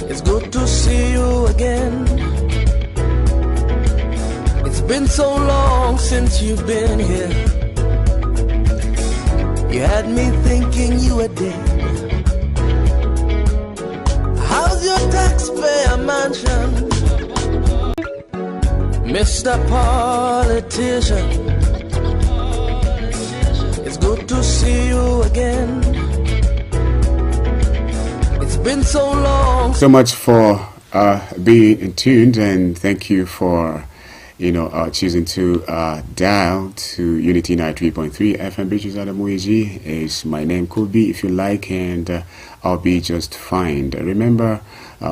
It's good to see you again. It's been so long since you've been here. You had me thinking you were dead. How's your taxpayer mansion, Mr. Politician? It's good to see you again. It's been so long. So much for being tuned, and thank you for choosing to dial to Unity 93.3 FM. Bridges Adamuiji is my name. Could be if you like, and I'll be just fine. Remember,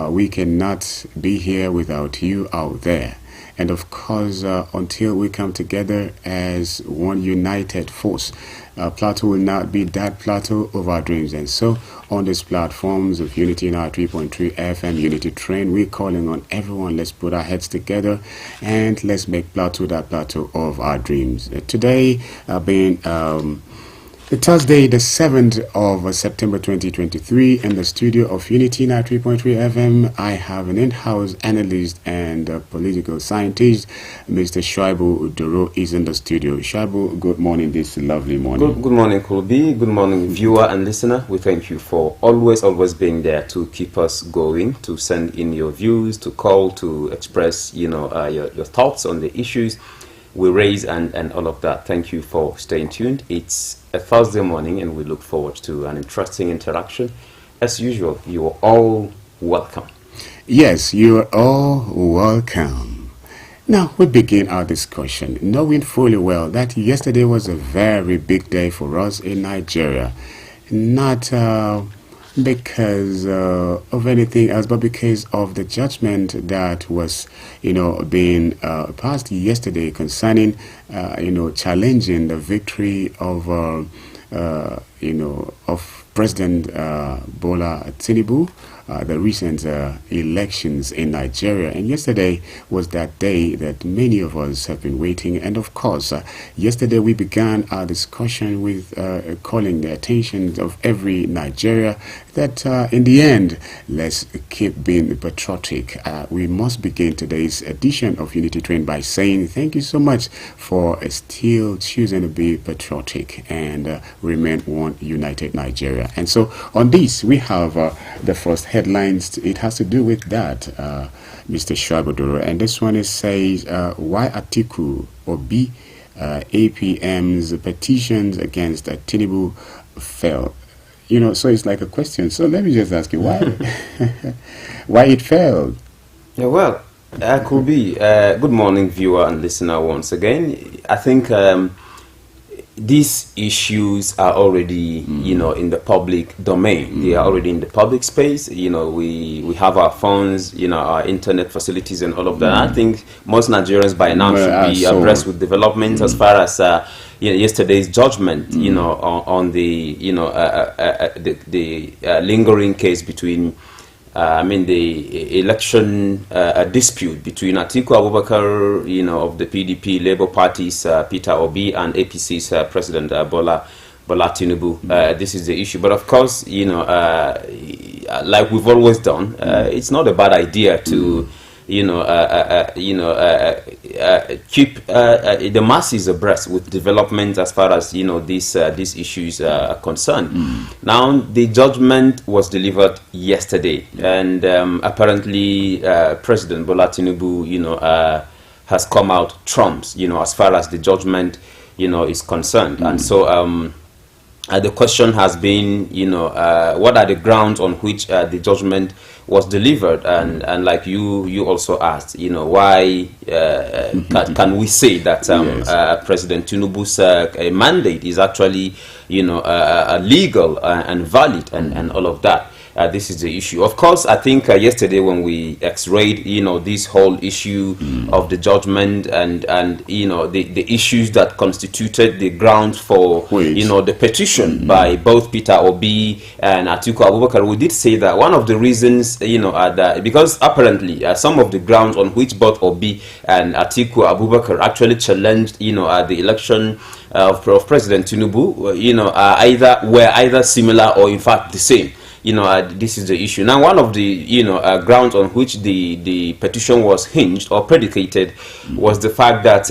we cannot be here without you out there. And of course, until we come together as one united force, Plateau will not be that plateau of our dreams. And so on these platforms of Unity 93.3 FM, Unity Train, we're calling on everyone. Let's put our heads together and let's make Plateau that plateau of our dreams. Today being Thursday, the 7th of September 2023, in the studio of Unity 93.3 FM, I have an in-house analyst and political scientist. Mr. Shuaibu Doro is in the studio. Shuaibu, good morning this lovely morning. Good morning, Kulbi. Good morning, viewer and listener. We thank you for always being there to keep us going, to send in your views, to call, to express, your thoughts on the issues we raise and all of that. Thank you for staying tuned. It's a Thursday morning and we look forward to an interesting interaction. As usual, you are all welcome. Yes, you are all welcome. Now we begin our discussion knowing fully well that yesterday was a very big day for us in Nigeria. Not because of anything else, but because of the judgment that was, being passed yesterday concerning, challenging the victory of, of President Bola Tinubu, the recent elections in Nigeria. And yesterday was that day that many of us have been waiting. And of course, yesterday we began our discussion with calling the attention of every Nigeria that in the end, let's keep being patriotic. We must begin today's edition of Unity Train by saying thank you so much for still choosing to be patriotic and remain one united Nigeria. And so on this, we have the first headlines. It has to do with that, Mr. Shuaibu, and this one says why Atiku Obi APM's petitions against Tinubu fell. So it's like a question. So let me just ask you why why it failed. Yeah, well, could be. Good morning, viewer and listener. Once again, I think these issues are already, in the public domain. They are already in the public space. We have our phones, our internet facilities and all of that. I think most Nigerians by now should be abreast with developments as far as yesterday's judgment, on the, the lingering case between, the election dispute between Atiku Abubakar, of the PDP, Labour Party's Peter Obi, and APC's President Bola Tinubu. This is the issue. But of course, like we've always done, it's not a bad idea to, keep the masses abreast with developments as far as these issues are concerned. Now the judgment was delivered yesterday, and apparently President Bola Tinubu has come out trumps as far as the judgment is concerned. And so the question has been what are the grounds on which the judgment was delivered, and like you also asked, why can we say that President Tinubu's mandate is actually legal and valid and all of that. This is the issue. Of course, I think yesterday when we x-rayed, this whole issue of the judgment and the issues that constituted the ground for, the petition by both Peter Obi and Atiku Abubakar, we did say that one of the reasons, are that because apparently some of the grounds on which both Obi and Atiku Abubakar actually challenged, the election of President Tinubu, were either similar or in fact the same. this is the issue. Now, one of the grounds on which the petition was hinged or predicated was the fact that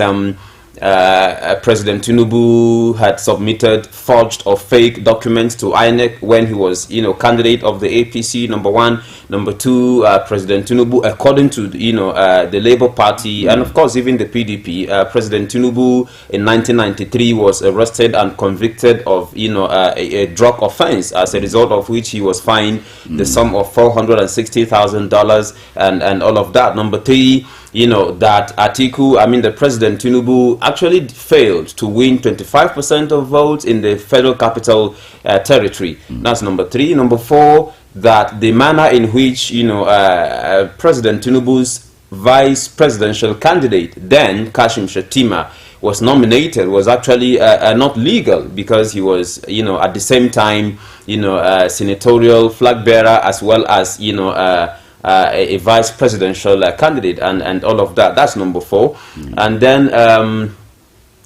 President Tinubu had submitted forged or fake documents to INEC when he was, candidate of the APC, number one. Number two, President Tinubu, according to, the Labour Party, and of course even the PDP, President Tinubu in 1993 was arrested and convicted of, a drug offence, as a result of which he was fined the sum of $460,000 and all of that. Number three, that the President Tinubu actually failed to win 25% of votes in the Federal Capital Territory. That's number three. Number four, that the manner in which, President Tinubu's vice presidential candidate, then Kashim Shettima, was nominated was actually not legal, because he was, at the same time, senatorial flag bearer as well as, a vice presidential candidate and all of that. That's number four. And then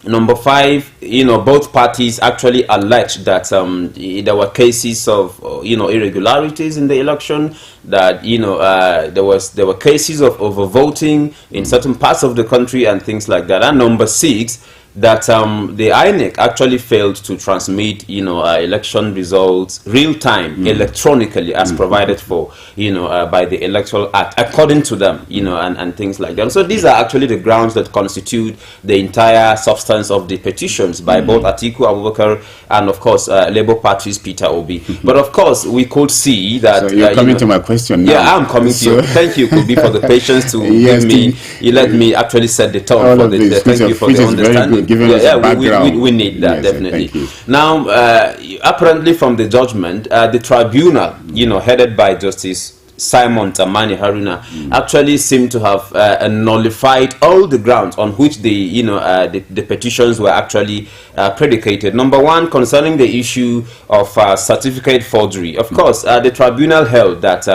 number five, both parties actually alleged that there were cases of irregularities in the election, that there were cases of overvoting in certain parts of the country and things like that. And number six, that the INEC actually failed to transmit, election results real time electronically as provided for, by the Electoral Act, according to them, and things like that. So these are actually the grounds that constitute the entire substance of the petitions by both Atiku Abubakar and, of course, Labour Party's Peter Obi. But of course, we could see that. So you're coming to my question now. Yeah, I'm coming to you. Thank you, Kubi, for the patience to give me. You let me actually set the tone for the. Thank you for the understanding. We need that, yes, definitely. Now, apparently from the judgment, the tribunal, headed by Justice Simon Tamani Haruna, actually seemed to have nullified all the grounds on which the petitions were actually predicated. Number one, concerning the issue of certificate forgery. Of course, the tribunal held that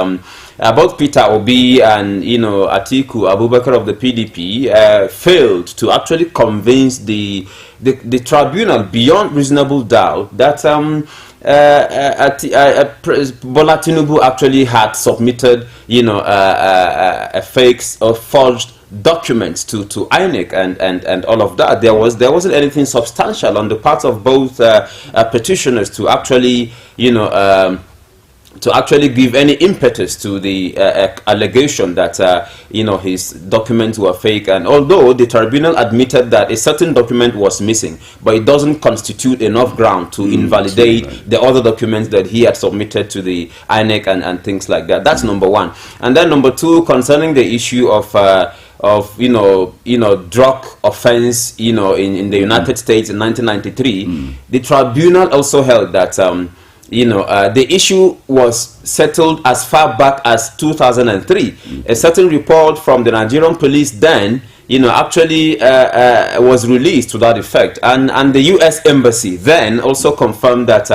both Peter Obi and Atiku Abubakar of the PDP failed to actually convince the tribunal beyond reasonable doubt that Bola Tinubu actually had submitted a fake or forged documents to INEC and all of that. There wasn't anything substantial on the part of both petitioners to actually give any impetus to the allegation that his documents were fake. And although the tribunal admitted that a certain document was missing, but it doesn't constitute enough ground to invalidate the other documents that he had submitted to the INEC and things like that. That's number one. And then number two, concerning the issue of drug offense in the United States in 1993, the tribunal also held that the issue was settled as far back as 2003. A certain report from the Nigerian police then, actually was released to that effect. And the U.S. Embassy then also confirmed that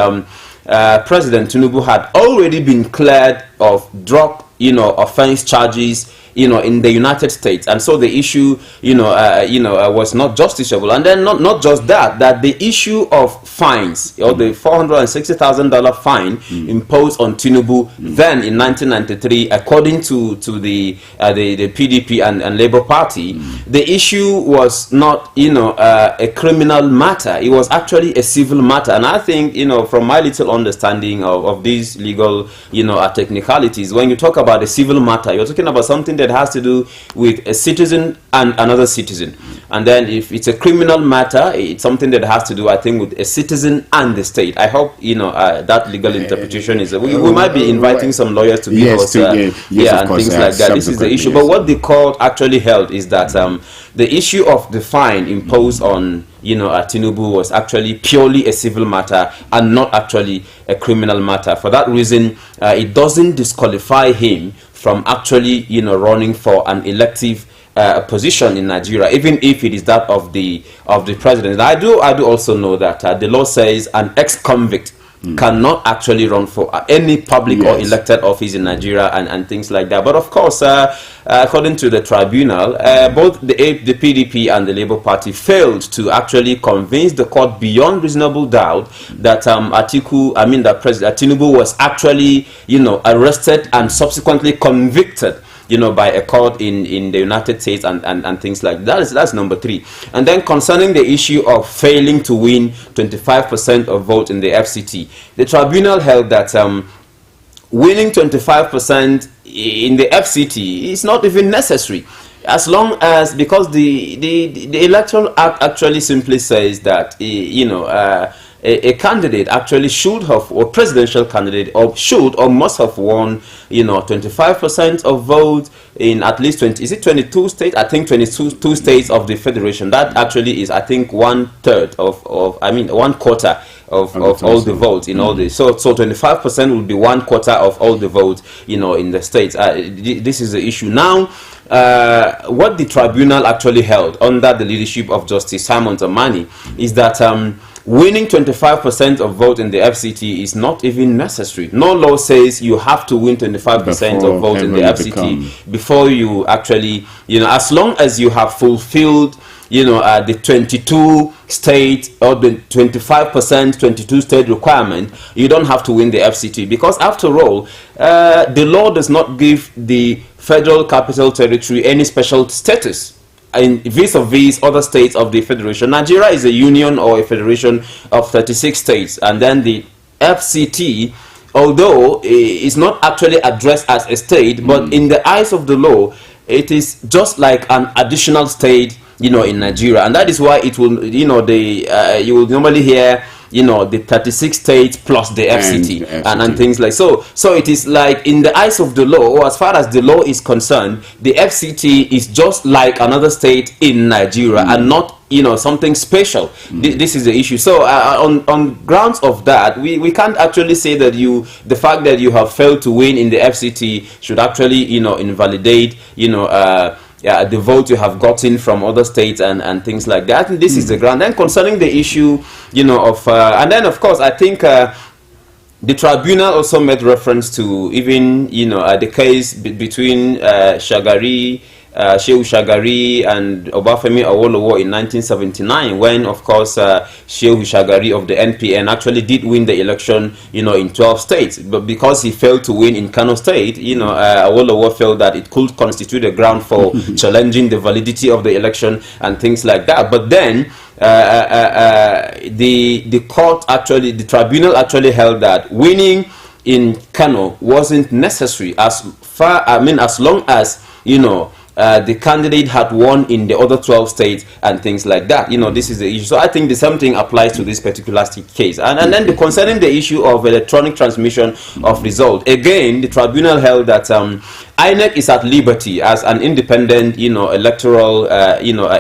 President Tinubu had already been cleared of drug, offense charges, in the United States, and so the issue, was not justiciable. And then not just that the issue of fines, or the $460,000 fine imposed on Tinubu then in 1993, according to the PDP and Labour Party, the issue was not, a criminal matter. It was actually a civil matter. And I think, from my little understanding of these legal, technicalities, when you talk about a civil matter, you're talking about something that has to do with a citizen and another citizen. And then if it's a criminal matter, it's something that has to do, I think, with a citizen and the state. I hope that legal interpretation is we might be inviting some lawyers to be and things like that. This is the issue. But what the court actually held is that the issue of the fine imposed on Tinubu was actually purely a civil matter and not actually a criminal matter. For that reason, it doesn't disqualify him from actually running for an elective position in Nigeria, even if it is that of the president. I do also know that the law says an ex-convict cannot actually run for any public or elected office in Nigeria and things like that. But of course, according to the tribunal, both the PDP and the Labour Party failed to actually convince the court beyond reasonable doubt that that President Tinubu was actually, arrested and subsequently convicted, by a court in the United States and things like that. That's number 3. And then concerning the issue of failing to win 25% of votes in the FCT, the tribunal held that winning 25% in the FCT is not even necessary, as long as, because the Electoral Act actually simply says that a candidate actually should have, or presidential candidate, or should or must have won, 25% of votes in at least 22 states? I think 22 states of the federation. That actually is, I think, 1/3 one quarter of all the votes in all this. So 25% will be 1/4 of all the votes, in the states. This is the issue now. What the tribunal actually held under the leadership of Justice Simon Zamani is that winning 25% of votes in the FCT is not even necessary. No law says you have to win 25% of votes in the FCT before you actually, as long as you have fulfilled, the 22 state or the 25% 22 state requirement, you don't have to win the FCT, because after all, the law does not give the Federal Capital Territory any special status in vis-a-vis other states of the federation. Nigeria is a union or a federation of 36 states, and then the FCT, although it's not actually addressed as a state, but in the eyes of the law, it is just like an additional state, in Nigeria. And that is why it will, you will normally hear, the 36 states plus the FCT and things like so. So it is like, in the eyes of the law, or as far as the law is concerned, the FCT is just like another state in Nigeria and not, something special. This is the issue. So on grounds of that, we can't actually say that the fact that you have failed to win in the FCT should actually, invalidate, the vote you have gotten from other states and things like that. And this is the ground. Then concerning the issue, of and then of course I think the tribunal also made reference to even the case between Shehu Shagari and Obafemi Awolowo in 1979, when of course Shehu Shagari of the NPN actually did win the election, in 12 states, but because he failed to win in Kano State, Awolowo felt that it could constitute a ground for challenging the validity of the election and things like that. But then the tribunal actually held that winning in Kano wasn't necessary as long as the candidate had won in the other 12 states and things like that. This is the issue. So I think the same thing applies to this particular case. And then concerning the issue of electronic transmission of result, again, the tribunal held that INEC is at liberty as an independent, electoral,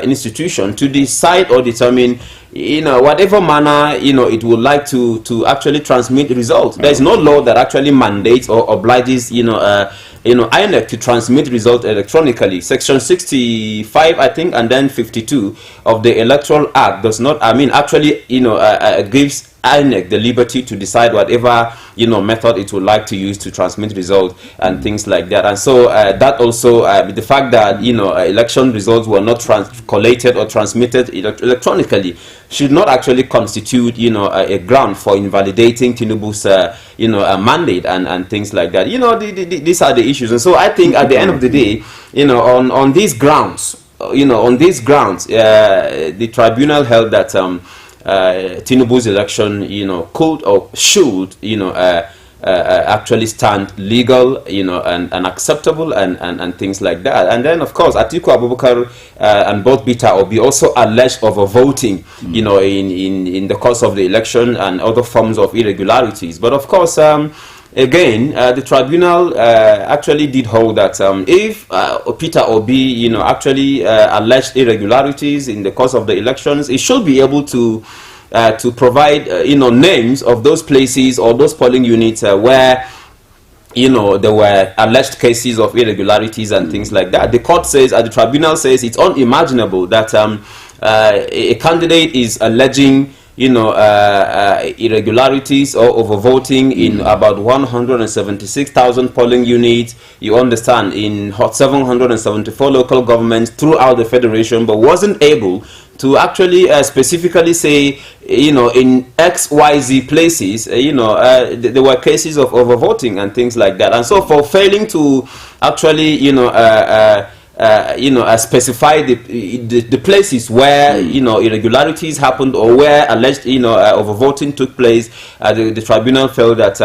institution to decide or determine, whatever manner, it would like to actually transmit results. There is no law that actually mandates or obliges, INEC to transmit results electronically. Section 65, I think, and then 52 of the Electoral Act does not, gives INEC the liberty to decide whatever method it would like to use to transmit results and things like that. And so that also the fact that election results were not collated or transmitted electronically should not actually constitute a ground for invalidating Tinubu's mandate and things like that. These are the issues. And so I think at the end of the day, on these grounds, the tribunal held that Tinubu's election, could or should, actually stand legal, and acceptable and things like that. And then, of course, Atiku Abubakar and both Peter Obi also alleged overvoting, in the course of the election and other forms of irregularities. But of course, again, the tribunal actually did hold that if Peter Obi, actually alleged irregularities in the course of the elections, it should be able to provide, names of those places or those polling units where, there were alleged cases of irregularities and things like that. The court says, the tribunal says, it's unimaginable that a candidate is alleging irregularities or overvoting in about 176,000 polling units, you understand, in 774 local governments throughout the federation, but wasn't able to actually specifically say, in XYZ places, there were cases of overvoting and things like that. And so for failing to actually, specify the places where irregularities happened or where alleged overvoting took place, the tribunal felt that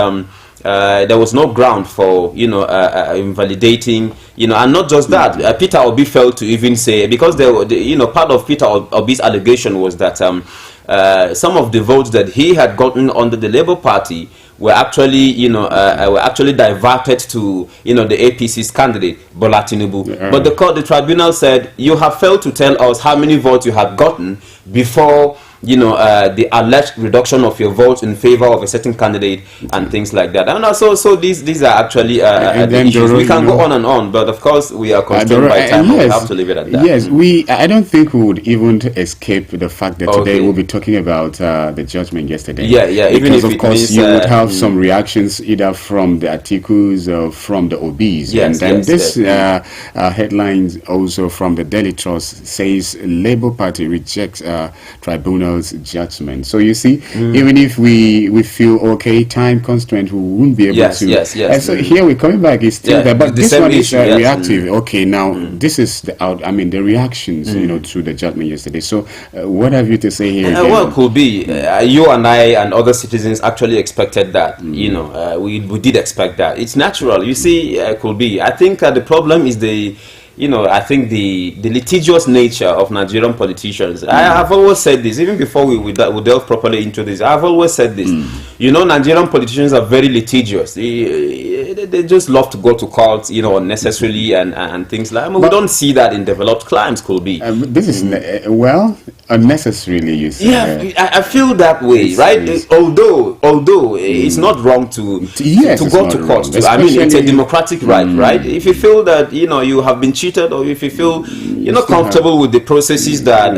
there was no ground for invalidating, and not just that. Peter Obi failed to even say, because part of Peter Obi's allegation was that some of the votes that he had gotten under the Labour Party were actually diverted to the APC's candidate Bola Tinubu. But the tribunal said, you have failed to tell us how many votes you had gotten before the alleged reduction of your votes in favor of a certain candidate and things like that. And so these are actually the issues. We can go on and on, but of course we are constrained by time. Yes, we have to leave it at that. Yes, I don't think we would even escape the fact that today we'll be talking about the judgment yesterday. Yeah. Because of course you would have some reactions either from the Atikus or from the Obis. Yes, and this headlines also from the Daily Trust says Labour Party rejects tribunal judgment. So you see, even if we feel okay, time constraint, we won't be able to. Yes. And so here we're coming back. It's still there, but this one is reactive. Okay, now this is the the reactions, to the judgment yesterday. So what have you to say here? Well, could be you and I and other citizens actually expected that. We did expect that. It's natural. You see, could be. I think the problem is I think the litigious nature of Nigerian politicians. I have always said this, even before we delve properly into this. I've always said this. Nigerian politicians are very litigious. They just love to go to court, unnecessarily and things like that. We don't see that in developed climes, could be. This is, unnecessarily, you say. Yeah, I feel that way, right? Although it's not wrong to go to court. It's a democratic right, right? If you feel that, you have been cheated, or if you feel you're not comfortable with the processes that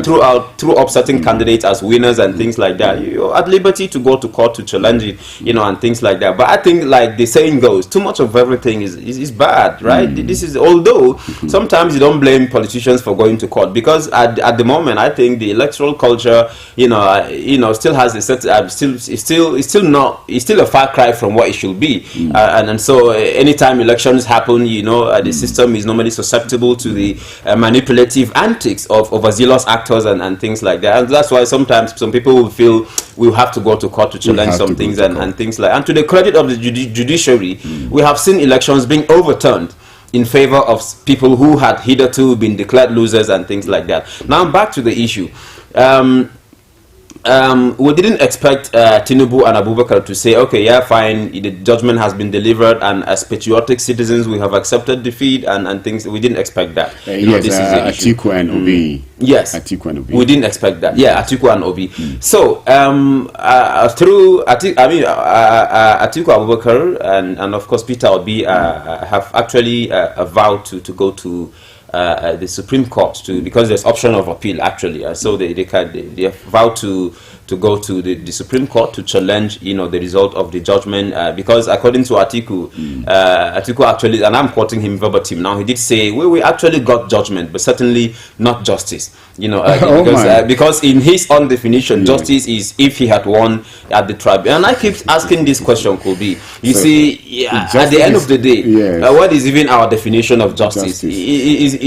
threw up certain candidates as winners and things like that, you're at liberty to go to court to challenge it, and things like that. But I think, like the saying goes, too much of everything is bad, right? This is, although sometimes you don't blame politicians for going to court, because at the moment I think the electoral culture, still has a set, it's still a far cry from what it should be, and so anytime elections happen, the system is normally susceptible to the manipulative antics of overzealous actors and things like that. And that's why sometimes some people will feel we'll have to go to court to challenge some things and things like. And to the credit of the judiciary, we have seen elections being overturned in favor of people who had hitherto been declared losers and things like that. Now back to the issue. We didn't expect Tinubu and Abubakar to say, okay, yeah, fine, the judgment has been delivered, and as patriotic citizens we have accepted defeat and things. We didn't expect that. Atiku and Obi. Yes, Atiku and Obi. We didn't expect that. Yeah, Atiku and Obi. So through Atiku Abubakar and of course Peter Obi have actually vowed to go to the Supreme Court because there's option of appeal actually, so they vowed to go to the Supreme Court to challenge the result of the judgment, because according to Atiku, Atiku actually, and I'm quoting him verbatim now, he did say we actually got judgment, but certainly not justice, because in his own definition, justice is if he had won at the tribunal. And I keep asking this question, Kobe. At the end of the day, what is even our definition of justice? Is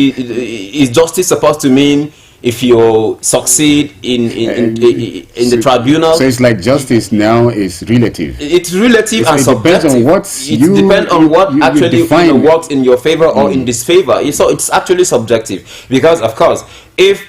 justice supposed to mean if you succeed in the tribunal? So it's like justice now is relative. It's relative and subjective. It depends on what actually works in your favor or in disfavor. So it's actually subjective, because of course, if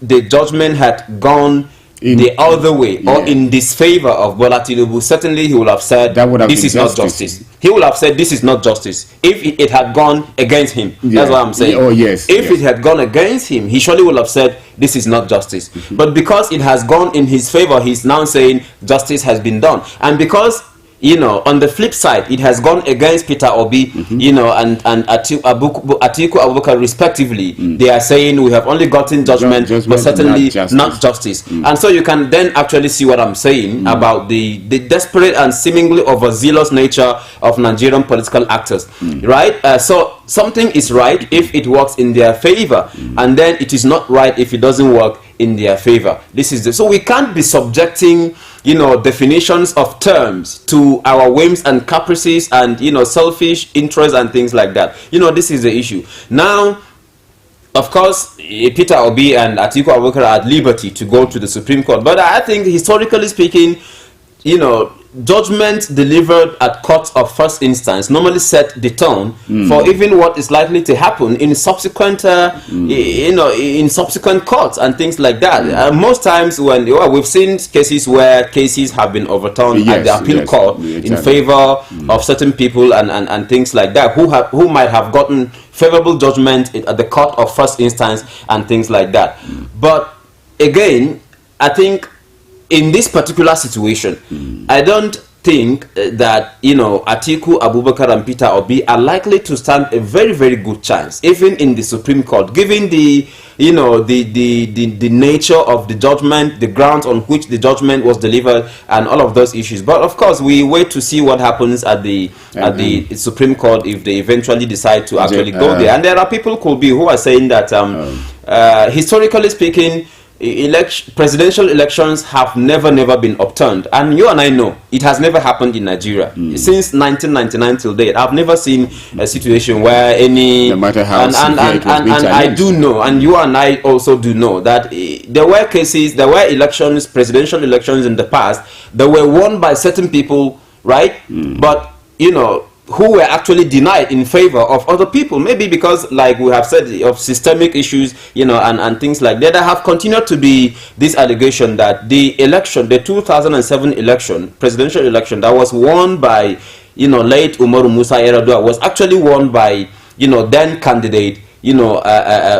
the judgment had gone the other way or in disfavor of Bola Tinubu, certainly he would have said this is not justice. He would have said this is not justice if it had gone against him. That's what I'm saying. If it had gone against him, he surely would have said this is not justice. But because it has gone in his favor, he's now saying justice has been done. And because you know, on the flip side, it has gone against Peter Obi, you know, and Atiku Abubakar respectively. They are saying we have only gotten judgment, but certainly not justice. And so you can then actually see what I'm saying about the desperate and seemingly overzealous nature of Nigerian political actors, right? So something is right if it works in their favor, and then it is not right if it doesn't work in their favor. This is so we can't be subjecting, you know, definitions of terms to our whims and caprices and, you know, selfish interests and things like that. You know, this is the issue. Now, of course, Peter Obi and Atiku Abubakar are at liberty to go to the Supreme Court, but I think historically speaking, you know, judgment delivered at courts of first instance normally set the tone for even what is likely to happen in subsequent, you know, in subsequent courts and things like that. Most times, when we've seen cases where cases have been overturned at the appeal court in favor of certain people and things like that, who might have gotten favorable judgment at the court of first instance and things like that. But again, I think in this particular situation, I don't think that, you know, Atiku Abubakar and Peter Obi are likely to stand a very, very good chance, even in the Supreme Court, given the, you know, the nature of the judgment, the grounds on which the judgment was delivered, and all of those issues. But of course, we wait to see what happens at the Supreme Court if they eventually decide to actually go there. And there are people who are saying that historically speaking, presidential elections have never been upturned, and you and I know it has never happened in Nigeria since 1999 till date. I've never seen a situation where any, no matter how, and I do know, and you and I also do know, that there were cases, there were elections, presidential elections in the past that were won by certain people, right? But, you know, who were actually denied in favor of other people, maybe because, like we have said, of systemic issues, you know, and things like that. There have continued to be this allegation that the election, the 2007 election, presidential election, that was won by, you know, late Umaru Musa Yar'Adua, was actually won by, you know, then candidate, you know,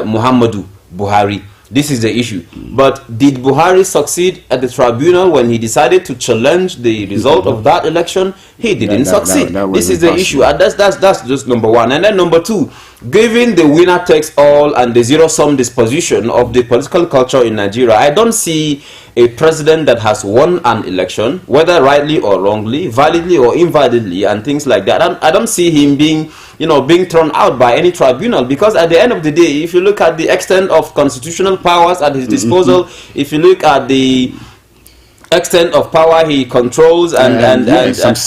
Muhammadu Buhari. This is the issue. But did Buhari succeed at the tribunal when he decided to challenge the result of that election? He didn't succeed. This is the issue. And that's just number one. And then number two, given the winner takes all and the zero-sum disposition of the political culture in Nigeria, I don't see a president that has won an election, whether rightly or wrongly, validly or invalidly, and things like that. I don't see him being, you know, being thrown out by any tribunal, because at the end of the day, if you look at the extent of constitutional powers at his disposal, if you look at the extent of power he controls, and I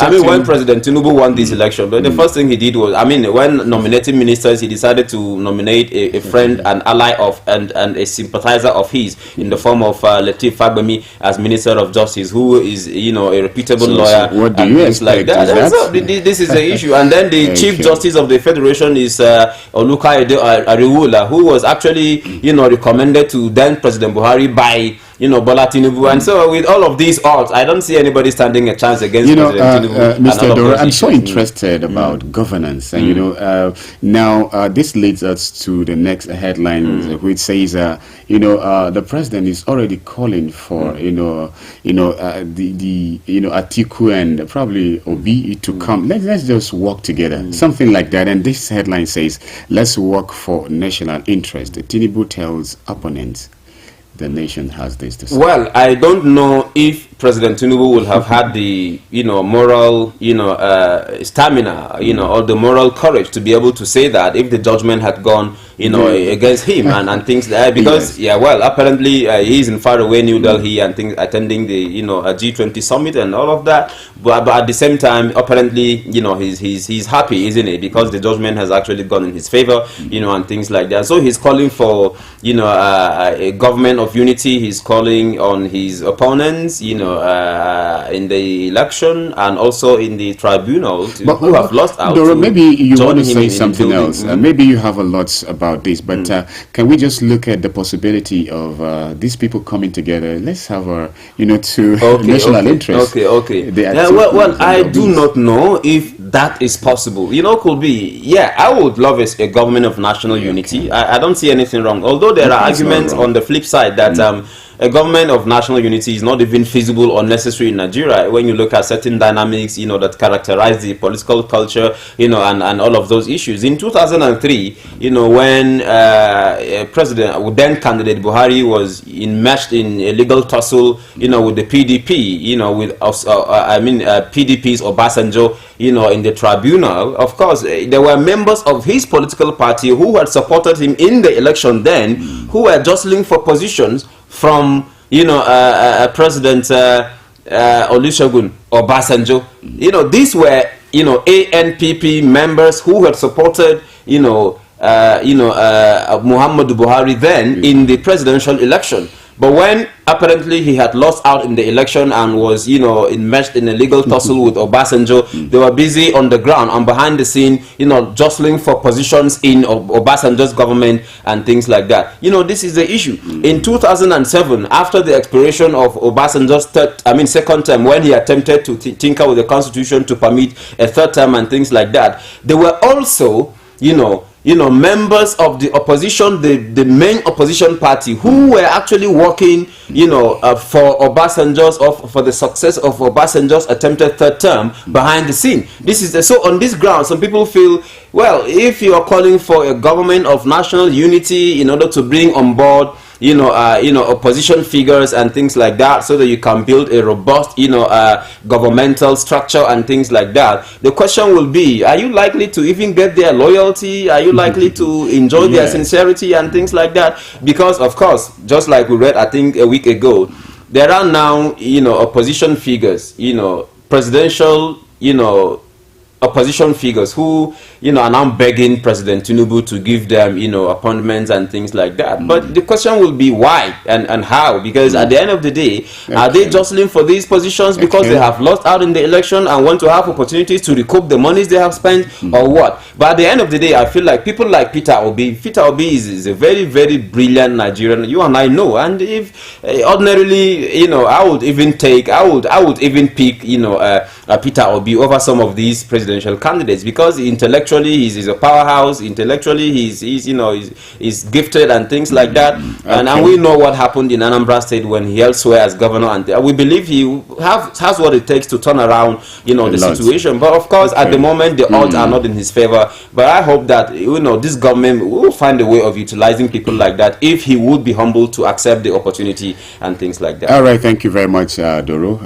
mean, when President Tinubu won this election, but the first thing he did was, I mean, when nominating ministers, he decided to nominate a friend, an ally of, and a sympathizer of his, in the form of Lateef Fagbemi as Minister of Justice, who is, you know, a reputable lawyer. So what do you expect? Like that. So this is the issue. And then the Chief Justice of the Federation is Olukayode Ariwoola, who was actually, you know, recommended to then President Buhari by, you know, Bola Tinubu. And so with all of these odds, I don't see anybody standing a chance against President Tinubu. Mr. Dora, I'm so interested about governance. And, you know, now this leads us to the next headline, which says, you know, the president is already calling for, you know, Atiku and probably Obi to come. Let's just work together. Something like that. And this headline says, let's work for national interest. Tinubu tells opponents the nation has this to say. Well, I don't know if President Tinubu will have had the, you know, moral, you know, stamina, you know, or the moral courage to be able to say that if the judgment had gone, you know, against him and things like that. Because, well, apparently he's in faraway New Delhi and things, attending the, you know, a G20 summit and all of that. But at the same time, apparently, you know, he's happy, isn't it? Because the judgment has actually gone in his favor, you know, and things like that. So he's calling for, you know, a government of unity. He's calling on his opponents, you know, in the election and also in the tribunal who have lost out. Dora, maybe you want to say something else. Maybe you have a lot about this, but can we just look at the possibility of these people coming together? Let's have a, you know, to national interest. Well, I do not know if that is possible. You know, could be. Yeah, I would love a government of national unity. I don't see anything wrong. Although there are arguments on the flip side that a government of national unity is not even feasible or necessary in Nigeria when you look at certain dynamics, that characterize the political culture, and all of those issues. In 2003, when President, then candidate Buhari was enmeshed in a legal tussle, with the PDP, with PDP's Obasanjo, in the tribunal. Of course, there were members of his political party who had supported him in the election then, who were jostling for positions from, President Olusegun Obasanjo. These were, ANPP members who had supported, Muhammadu Buhari then in the presidential election. But when apparently he had lost out in the election and was, enmeshed in a legal tussle with Obasanjo, they were busy on the ground and behind the scene, jostling for positions in Obasanjo's government and things like that. This is the issue. In 2007, after the expiration of Obasanjo's second term, when he attempted to tinker with the constitution to permit a third term and things like that, there were also, members of the opposition, the main opposition party, who were actually working, for Obasanjo's, or for the success of Obasanjo's attempted third term behind the scene. So on this ground, some people feel, well, if you are calling for a government of national unity in order to bring on board, opposition figures and things like that, so that you can build a robust, governmental structure and things like that. The question will be, are you likely to even get their loyalty? Are you likely to enjoy their sincerity and things like that? Because, of course, just like we read, I think, a week ago, there are now, opposition figures, presidential, opposition figures who, are now begging President Tinubu to give them, appointments and things like that. But the question will be why and how? Because at the end of the day, are they jostling for these positions because they have lost out in the election and want to have opportunities to recoup the monies they have spent, or what? But at the end of the day, I feel like people like Peter Obi is a very, very brilliant Nigerian. You and I know. And if ordinarily, I would even pick, Peter Obi over some of these presidential candidates, because intellectually he's a powerhouse. Intellectually he's gifted and things like that. And we know what happened in Anambra State when he held sway as governor, and we believe he has what it takes to turn around the situation. But of course, at the moment the odds are not in his favor. But I hope that this government will find a way of utilizing people like that if he would be humble to accept the opportunity and things like that. All right, thank you very much, Doro.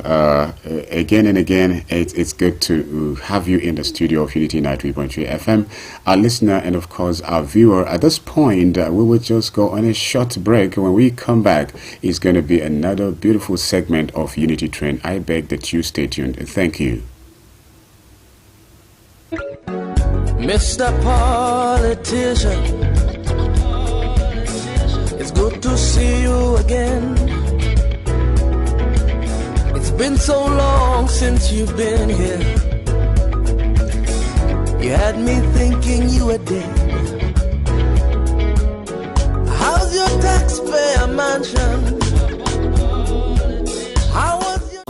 Again and again, it's good to have you in the studio of Unity 93.3 FM, our listener and of course our viewer. At this point, we will just go on a short break. When we come back, it's going to be another beautiful segment of Unity Train. I beg that you stay tuned. Thank you. Mr. Politician, it's good to see you again. It's been so long since you've been here. You had me thinking you were dead. How's your taxpayer mansion? How was your...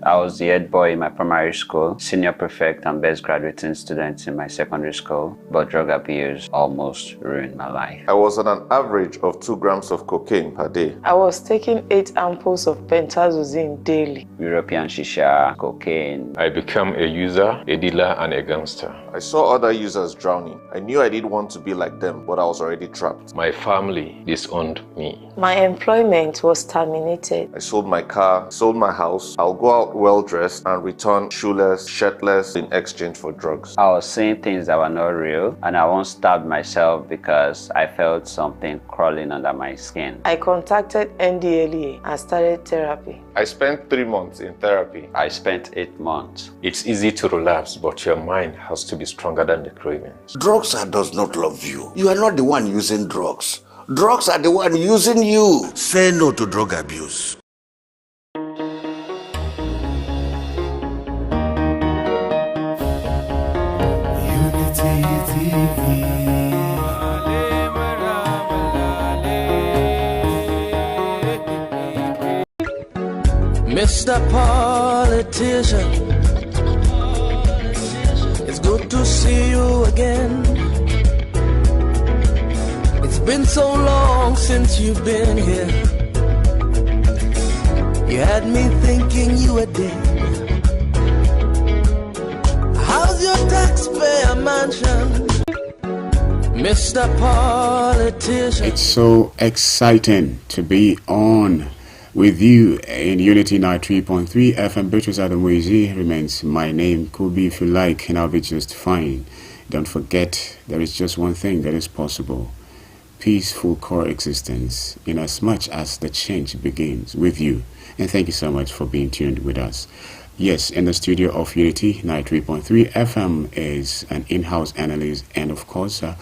I was the head boy in my primary school, senior prefect and best graduating student in my secondary school, but drug abuse almost ruined my life. I was on an average of 2 grams of cocaine per day. I was taking 8 ampoules of pentazosine daily. European shisha, cocaine. I became a user, a dealer, and a gangster. I saw other users drowning. I knew I didn't want to be like them, but I was already trapped. My family disowned me. My employment was terminated. I sold my car, sold my house. I'll go out well-dressed and return shoeless, shirtless in exchange for drugs. I was saying things that were not real, and I once stabbed myself because I felt something crawling under my skin. I contacted NDLEA and started therapy. I spent 3 months in therapy. I spent 8 months. It's easy to relapse, but your mind has to be stronger than the cravings. Drugs does not love you. You are not the one using drugs. Drugs are the one using you. Say no to drug abuse. Mr. Politician, it's good to see you again. It's been so long since you've been here. You had me thinking you were dead. How's your taxpayer mansion, Mr. Politician? It's so exciting to be on with you in Unity 93.3 FM. Beatrice Adamuizi remains my name. Could be if you like, and I'll be just fine. Don't forget, there is just one thing that is possible: peaceful coexistence, in as much as the change begins with you. And thank you so much for being tuned with us. Yes, in the studio of Unity 93.3 FM is an in-house analyst and, of course, a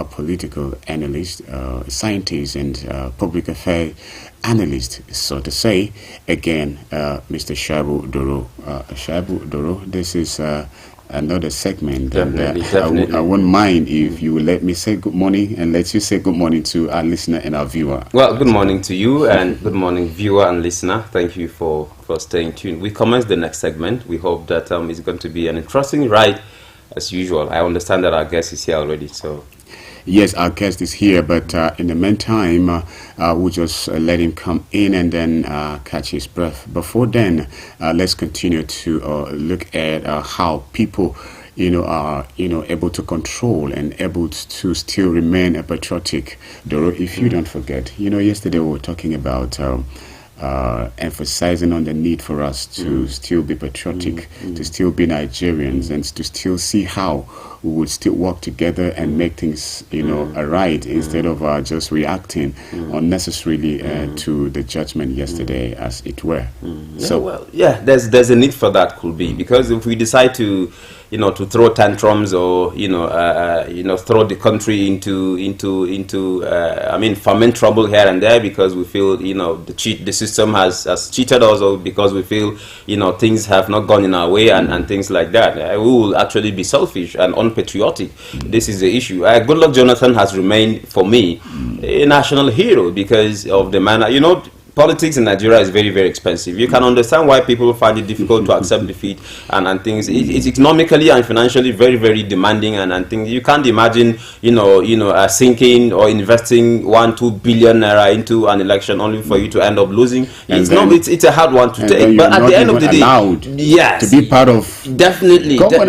political analyst, scientist, and public affairs analyst, so to say. Again, Mr. Shabu Doro. Shabu Doro, this is another segment. Definitely. I wouldn't mind if you would let me say good morning and let you say good morning to our listener and our viewer. Well, good morning to you, and good morning, viewer and listener. Thank you for staying tuned. We commence the next segment. We hope that it's going to be an interesting ride, as usual. I understand that our guest is here already, so... Yes, our guest is here, but in the meantime, we'll just let him come in and then catch his breath. Before then, let's continue to look at how people, are, able to control and able to still remain patriotic. Doro, if you don't forget, yesterday we were talking about emphasizing on the need for us to still be patriotic, to still be Nigerians, and to still see how we would still work together and make things, right, instead of just reacting unnecessarily to the judgment yesterday, as it were. There's a need for that, could be, because if we decide to to throw tantrums or throw the country into foment trouble here and there because we feel the system has cheated us, or because we feel things have not gone in our way and things like that, we will actually be selfish and unpatriotic. This is the issue. Goodluck Jonathan has remained, for me, a national hero because of the manner. Politics in Nigeria is very, very expensive. You can understand why people find it difficult to accept defeat and things. It's economically and financially very, very demanding and things. You can't imagine, sinking or investing 1-2 billion naira into an election only for you to end up losing. It's a hard one to take. But at the end of the day, yes, to be part of definitely. But at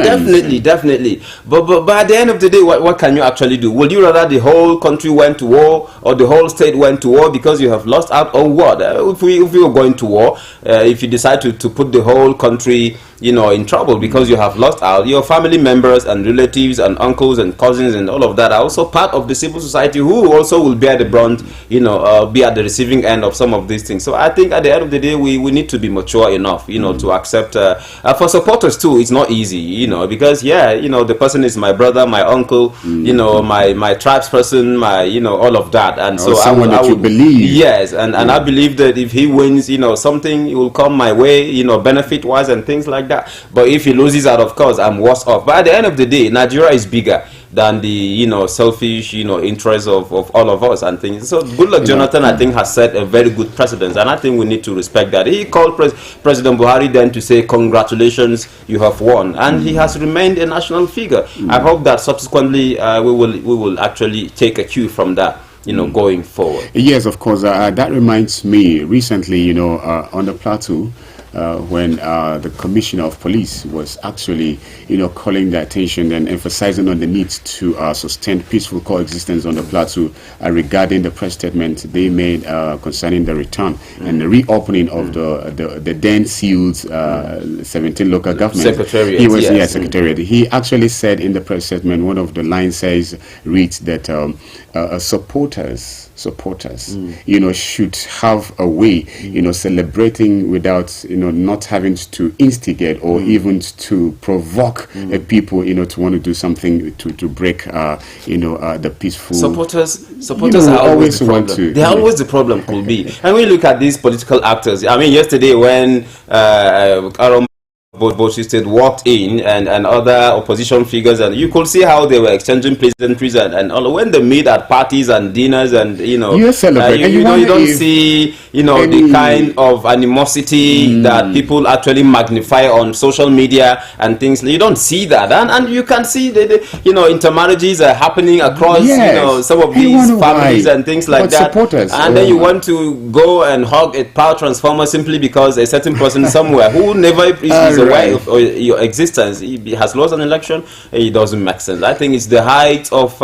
the end of the day, what can you actually do? Would you rather the whole country went to war or the whole state went to war because you have lost out, or what? If we were going to war, if you decide to put the whole country in trouble because you have lost out, your family members and relatives and uncles and cousins and all of that are also part of the civil society who also will bear the brunt, be at the receiving end of some of these things. So I think at the end of the day, we need to be mature enough, to accept. For supporters too, it's not easy, because the person is my brother, my uncle, my tribes person, my all of that, and so someone that you believe. Yes, and I believe that if he wins, something will come my way, benefit wise and things like that. But if he loses out, of course, I'm worse off. But at the end of the day, Nigeria is bigger than the selfish interests of all of us and things. So Goodluck Jonathan, I think, has set a very good precedent, and I think we need to respect that. He called President Buhari then to say congratulations, you have won, and he has remained a national figure. I hope that subsequently we will actually take a cue from that, going forward. Yes, of course. That reminds me, recently, on the Plateau, when the Commissioner of Police was actually, calling the attention and emphasizing on the need to sustain peaceful coexistence on the Plateau regarding the press statement they made concerning the return and the reopening of the then sealed 17 local governments. Secretariat. He was Secretariat. He actually said in the press statement, one of the lines reads that supporters should have a way, celebrating without, not having to instigate or even to provoke people, to want to do something to break, the peaceful. Supporters are always the problem. They are always the problem, could be. And when you look at these political actors, I mean, yesterday when State walked in and other opposition figures, and you could see how they were exchanging pleasantries and all. When they meet at parties and dinners, and you celebrate, you don't see the kind of animosity that people actually magnify on social media and things. You don't see that, and you can see the intermarriages are happening across some of these families and things like that. Supporters. And then you want to go and hug a power transformer simply because a certain person somewhere who never is aware of your existence, he has lost an election. It doesn't make sense. I think it's the height of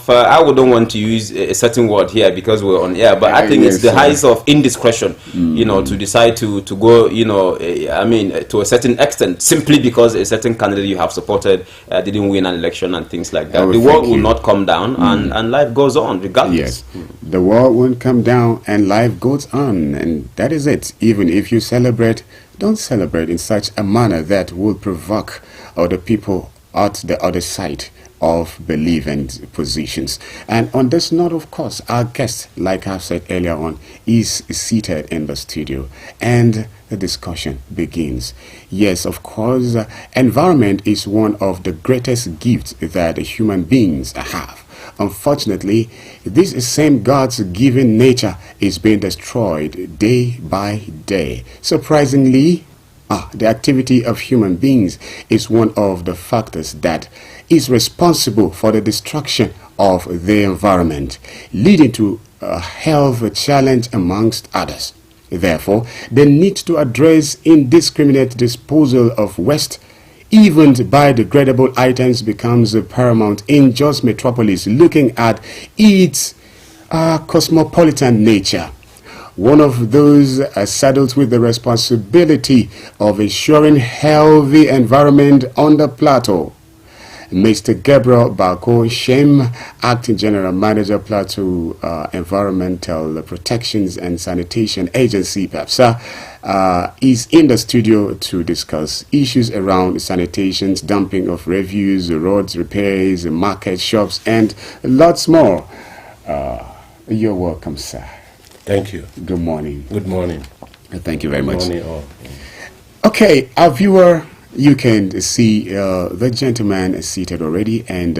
I wouldn't want to use a certain word here because we're on air, but I think it's the height of indiscretion, to decide to go, to a certain extent, simply because a certain candidate you have supported didn't win an election and things like that. The world will not come down, and life goes on regardless. Yes, the world won't come down and life goes on, and that is it. Even if you celebrate, don't celebrate in such a manner that will provoke other people at the other side of belief and positions. And on this note, of course, our guest, like I've said earlier on, is seated in the studio and the discussion begins. Yes, of course, environment is one of the greatest gifts that human beings have. Unfortunately, this same God's given nature is being destroyed day by day. Surprisingly, the activity of human beings is one of the factors that is responsible for the destruction of the environment, leading to a health challenge amongst others. Therefore, the need to address indiscriminate disposal of waste, even biodegradable items, becomes paramount in Jos Metropolis, looking at its cosmopolitan nature. One of those saddled with the responsibility of ensuring healthy environment on the plateau, Mr. Gabriel Bako Shem, Acting General Manager, Plateau Environmental Protections and Sanitation Agency, PEPSA, is in the studio to discuss issues around sanitation, dumping of refuse, roads repairs, market shops, and lots more. You're welcome, sir. Thank you. Good morning. Good morning. Thank you very much. Good morning all. Okay, our viewer, you can see the gentleman is seated already, and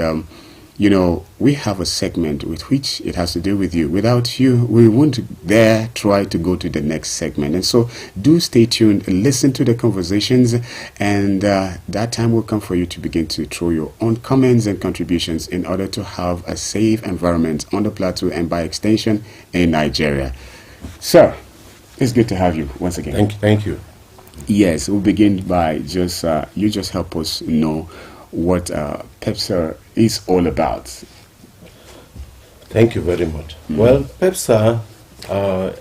we have a segment with which it has to do with you. Without you, we won't dare try to go to the next segment. And so do stay tuned, listen to the conversations, and that time will come for you to begin to throw your own comments and contributions in order to have a safe environment on the plateau and by extension in Nigeria. Sir, it's good to have you once again. Thank you. Yes, we'll begin by just help us know what PEPSA is all about. Thank you very much. Well, PEPSA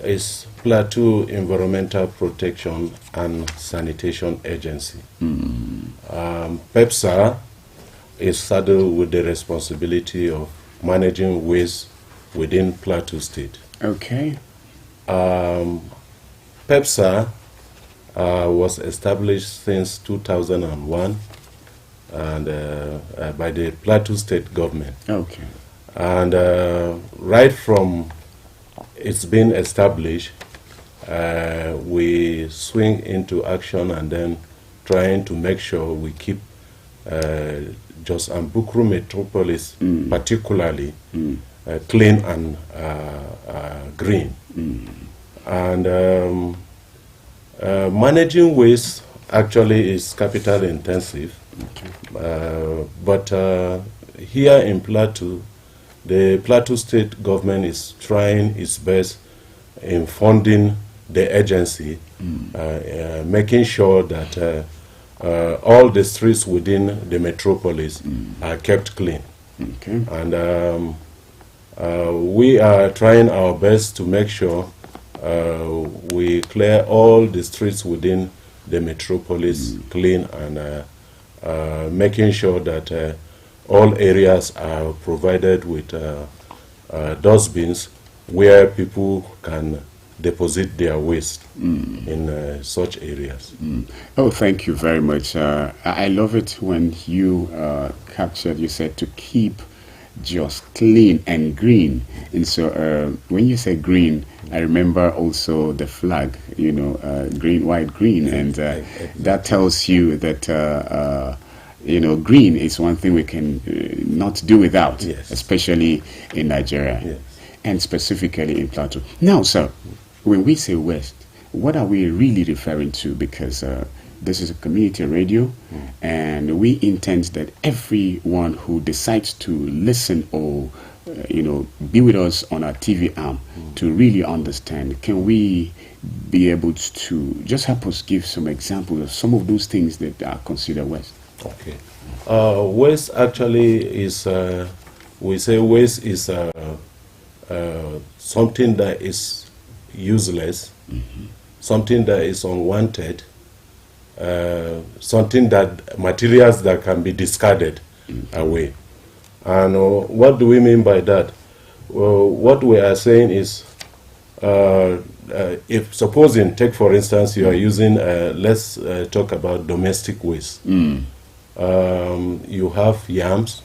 is Plateau Environmental Protection and Sanitation Agency. PEPSA is saddled with the responsibility of managing waste within Plateau State. Okay. PEPSA was established since 2001 and by the Plateau State government. Okay. And right from it's been established, we swing into action and then trying to make sure we keep Jos and Bukru Metropolis particularly clean and green. And managing waste actually is capital intensive. Okay. But here in Plateau, the Plateau State government is trying its best in funding the agency, making sure that all the streets within the metropolis are kept clean. Okay. And we are trying our best to make sure we clear all the streets within the metropolis clean and making sure that all areas are provided with dustbins where people can deposit their waste in such areas. Oh, thank you very much. I love it when you captured, you said, to keep just clean and green. And so when you say green, I remember also the flag, you know, green, white, green, and that tells you that you know, green is one thing we can not do without, especially in Nigeria, and specifically in Plateau. Now, sir, when we say West, what are we really referring to? Because this is a community radio, and we intend that everyone who decides to listen or you know, be with us on our TV arm to really understand. Can we be able to just help us give some examples of some of those things that are considered waste? Okay. Waste actually is, we say waste is something that is useless, something that is unwanted, something that materials that can be discarded away. And what do we mean by that? Well, what we are saying is, if supposing, take for instance, you are using, let's talk about domestic waste. You have yams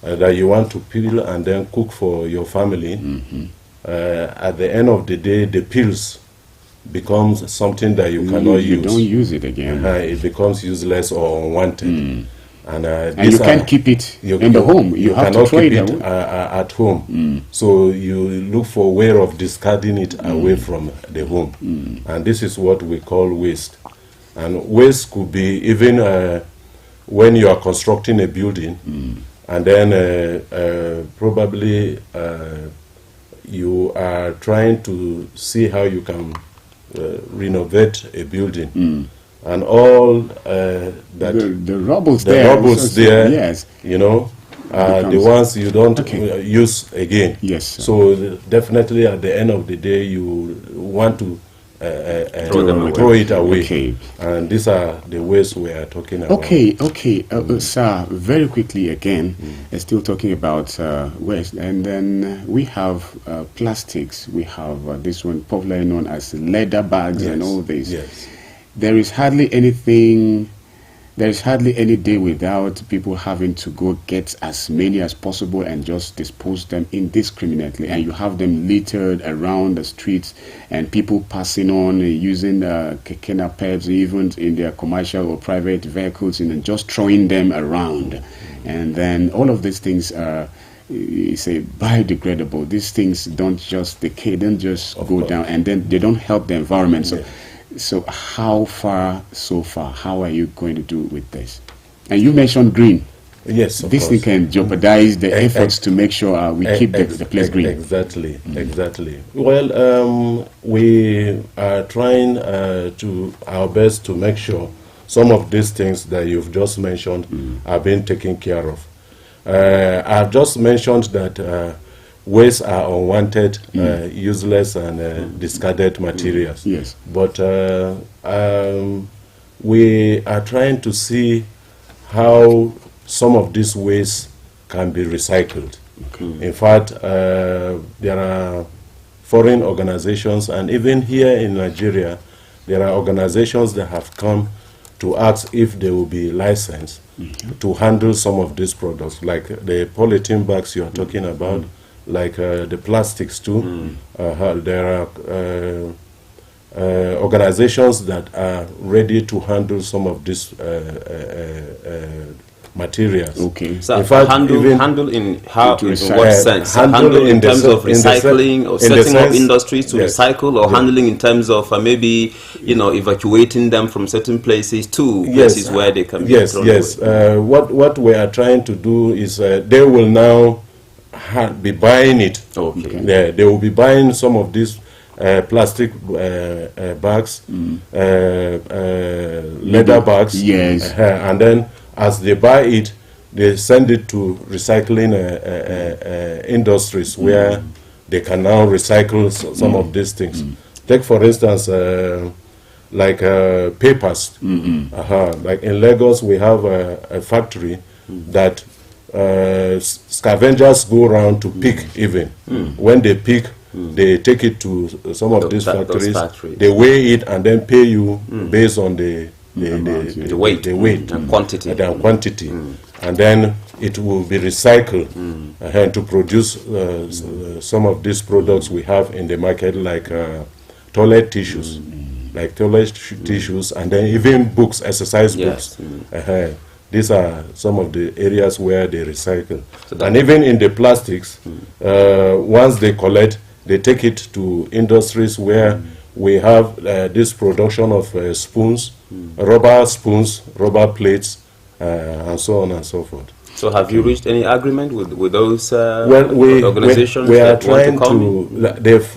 that you want to peel and then cook for your family. At the end of the day, the peels becomes something that you cannot use. You don't use it again. It becomes useless or unwanted. And you can't keep it in the home. You have to throw it at home. So you look for a way of discarding it away from the home. And this is what we call waste. And waste could be even when you are constructing a building, and then probably you are trying to see how you can renovate a building. And all that the rubbles there, yes, you know, the ones you don't use again. Yes. So definitely at the end of the day, you want to throw it away. Okay. And these are the ways we are talking about. Okay. Sir, very quickly again, still talking about waste, and then we have plastics. We have this one popularly known as leather bags and all this. Yes. There is hardly anything, there is hardly any day without people having to go get as many as possible and just dispose them indiscriminately. And you have them littered around the streets and people passing on using keke napeds, even in their commercial or private vehicles, and just throwing them around. And then all of these things are, you say, biodegradable. These things don't just decay, don't just go down, and then they don't help the environment. So how far, so far, how are you going to do with this? And you mentioned green. Yes, of this course. thing can jeopardize the efforts to make sure we keep the place green. Exactly, exactly. Well, we are trying to our best to make sure some of these things that you've just mentioned are being taken care of. I've just mentioned that waste are unwanted, useless, and discarded materials. Yes. But we are trying to see how some of these waste can be recycled. In fact, there are foreign organizations, and even here in Nigeria, there are organizations that have come to ask if they will be licensed to handle some of these products, like the polythene bags you are talking about, like the plastics too. There are organizations that are ready to handle some of these materials. Okay. So in fact, handle in how, in what sense? Handle in terms of recycling or setting up industries to recycle, or handling in terms of maybe, you know, evacuating them from certain places to places where they can be thrown away. What we are trying to do is they will now be buying it. Okay. They will be buying some of these plastic bags, leather bags. Yes. And then as they buy it, they send it to recycling industries where they can now recycle some of these things. Take for instance, like papers. Like in Lagos, we have a factory that scavengers go around to pick. Even when they pick, they take it to some of these factories. They weigh it and then pay you based on the weight and quantity. And then it will be recycled to produce some of these products we have in the market, like toilet tissues, tissues, and then even books, exercise books. These are some of the areas where they recycle. So and even in the plastics, once they collect, they take it to industries where we have this production of spoons, rubber plates, and so on and so forth. So have you reached any agreement with those organizations? We are trying to, they've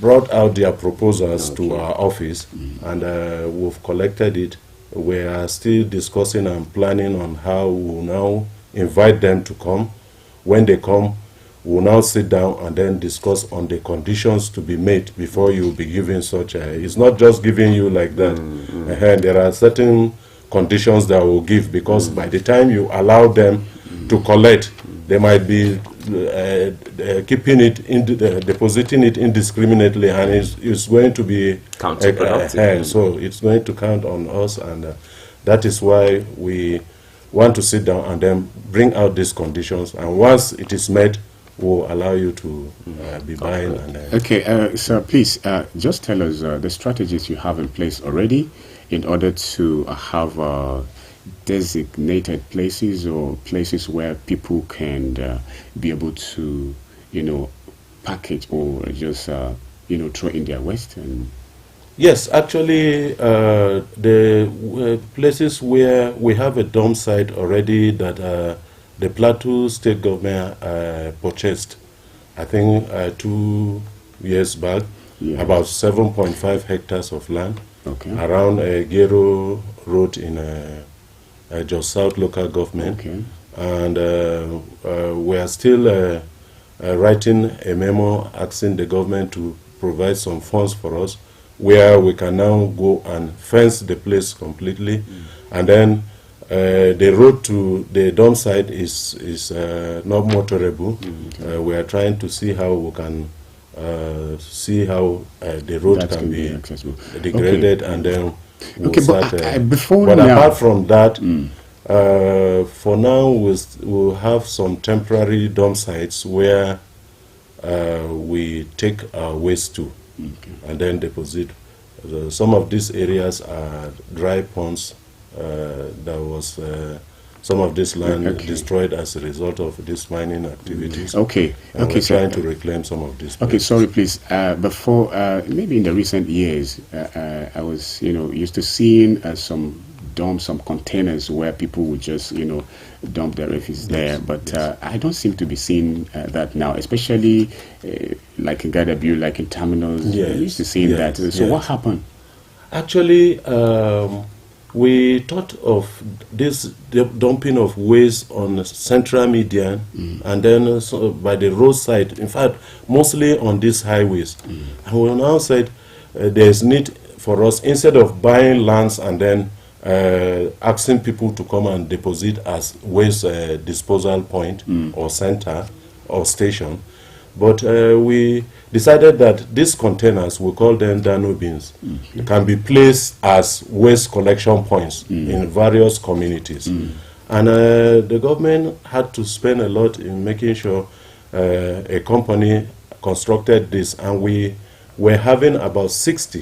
brought out their proposals to our office, and we've collected it. We are still discussing and planning on how we'll now invite them to come. When they come, we'll now sit down and then discuss on the conditions to be made before you'll be given such a... It's not just giving you like that. There are certain conditions that we'll give, because by the time you allow them to collect, they might be keeping it, depositing it indiscriminately, and it's going to be counterproductive. So it's going to count on us, and that is why we want to sit down and then bring out these conditions, and once it is met, we'll allow you to be buying. And, so please just tell us the strategies you have in place already in order to have designated places or places where people can be able to, package or just, throw in their waste. And yes, actually, the places where we have a dump site already that the Plateau state government purchased, I think 2 years back, about 7.5 hectares of land around Gero Road in Jos South local government. And we are still writing a memo asking the government to provide some funds for us, where we can now go and fence the place completely. And then the road to the dump site is not motorable. We are trying to see how we can the road can be degraded, and then we'll start. But apart from that, for now we'll have some temporary dump sites where we take our waste to, and then deposit. Some of these areas are dry ponds. There was some of this land destroyed as a result of this mining activities. We're trying to reclaim some of this. Sorry, please. Before, maybe in the recent years, I was, used to seeing some containers where people would just, dump their refuse there. But I don't seem to be seeing that now, especially like in Gadabu, like in terminals. I used to see that. So what happened? Actually, we thought of this dumping of waste on central median, and then by the roadside, in fact, mostly on these highways. And we now said there's need for us, instead of buying lands and then asking people to come and deposit as waste disposal point or center or station, but we decided that these containers, we call them Dano bins, can be placed as waste collection points in various communities. And the government had to spend a lot in making sure a company constructed this, and we were having about 60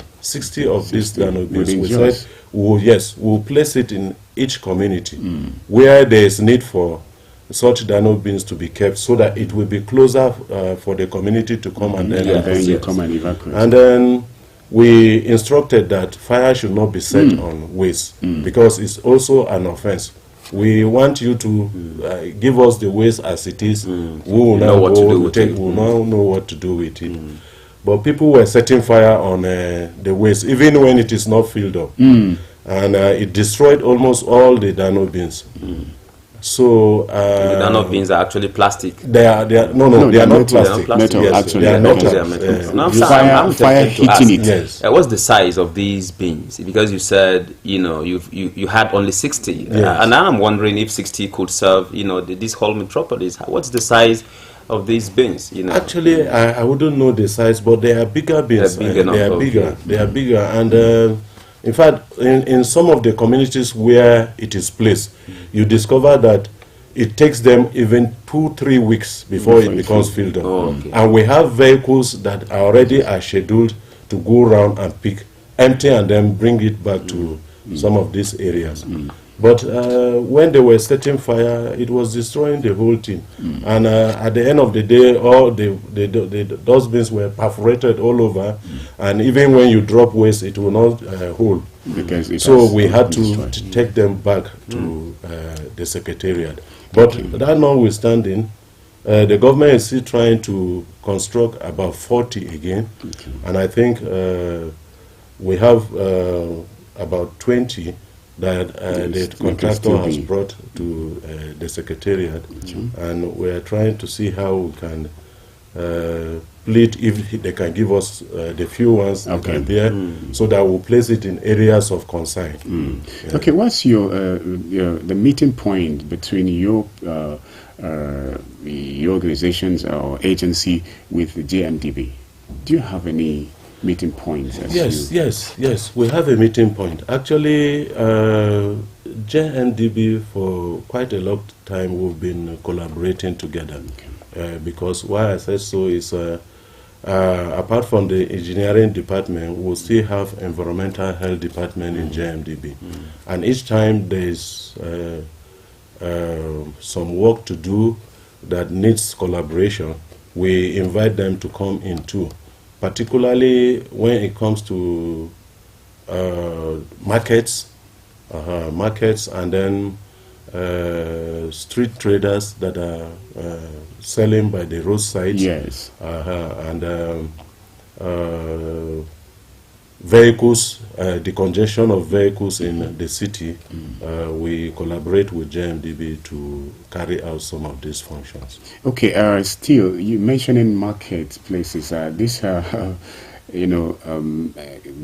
of these Dano bins. We said, we'll place it in each community where there is need for such Dano bins to be kept, so that it will be closer for the community to come and then you come and evacuate. And then we instructed that fire should not be set on waste, because it's also an offense. We want you to give us the waste as it is. We will now know what to do with it. But people were setting fire on the waste, even when it is not filled up. And it destroyed almost all the Dano bins. So the Dano bins are actually plastic. They are not plastic. Metal, actually. They are metal. Now, fire hitting it. Yes. What's the size of these bins? Because you said you had only 60, and now I'm wondering if 60 could serve this whole metropolis. What's the size of these bins? Actually, I wouldn't know the size, but they are bigger bins. They are bigger, and in fact, in some of the communities where it is placed, you discover that it takes them even 2-3 weeks before it becomes filled up. And we have vehicles that already are scheduled to go around and pick, empty, and then bring it back to some of these areas. But when they were setting fire, it was destroying the whole thing. And at the end of the day, all the dustbins were perforated all over. And even when you drop waste, it will not hold. So we had to take them back to the secretariat. But that notwithstanding, the government is still trying to construct about 40 again. And I think we have about 20 that the contractor has brought to the secretariat, and we are trying to see how we can plead if they can give us the few ones that are there, so that we'll place it in areas of concern. Okay, what's the meeting point between your organizations or agency with the JMDB? Do you have any meeting points? Yes, we have a meeting point. Actually, JNDB for quite a long time we've been collaborating together, because why I said so is apart from the engineering department, we still have environmental health department in JMDB, and each time there's some work to do that needs collaboration, we invite them to come in too. Particularly when it comes to markets, and then street traders that are selling by the roadside. And vehicles, the congestion of vehicles in the city. We collaborate with JMDB to carry out some of these functions. Okay, still, you mentioning marketplaces. These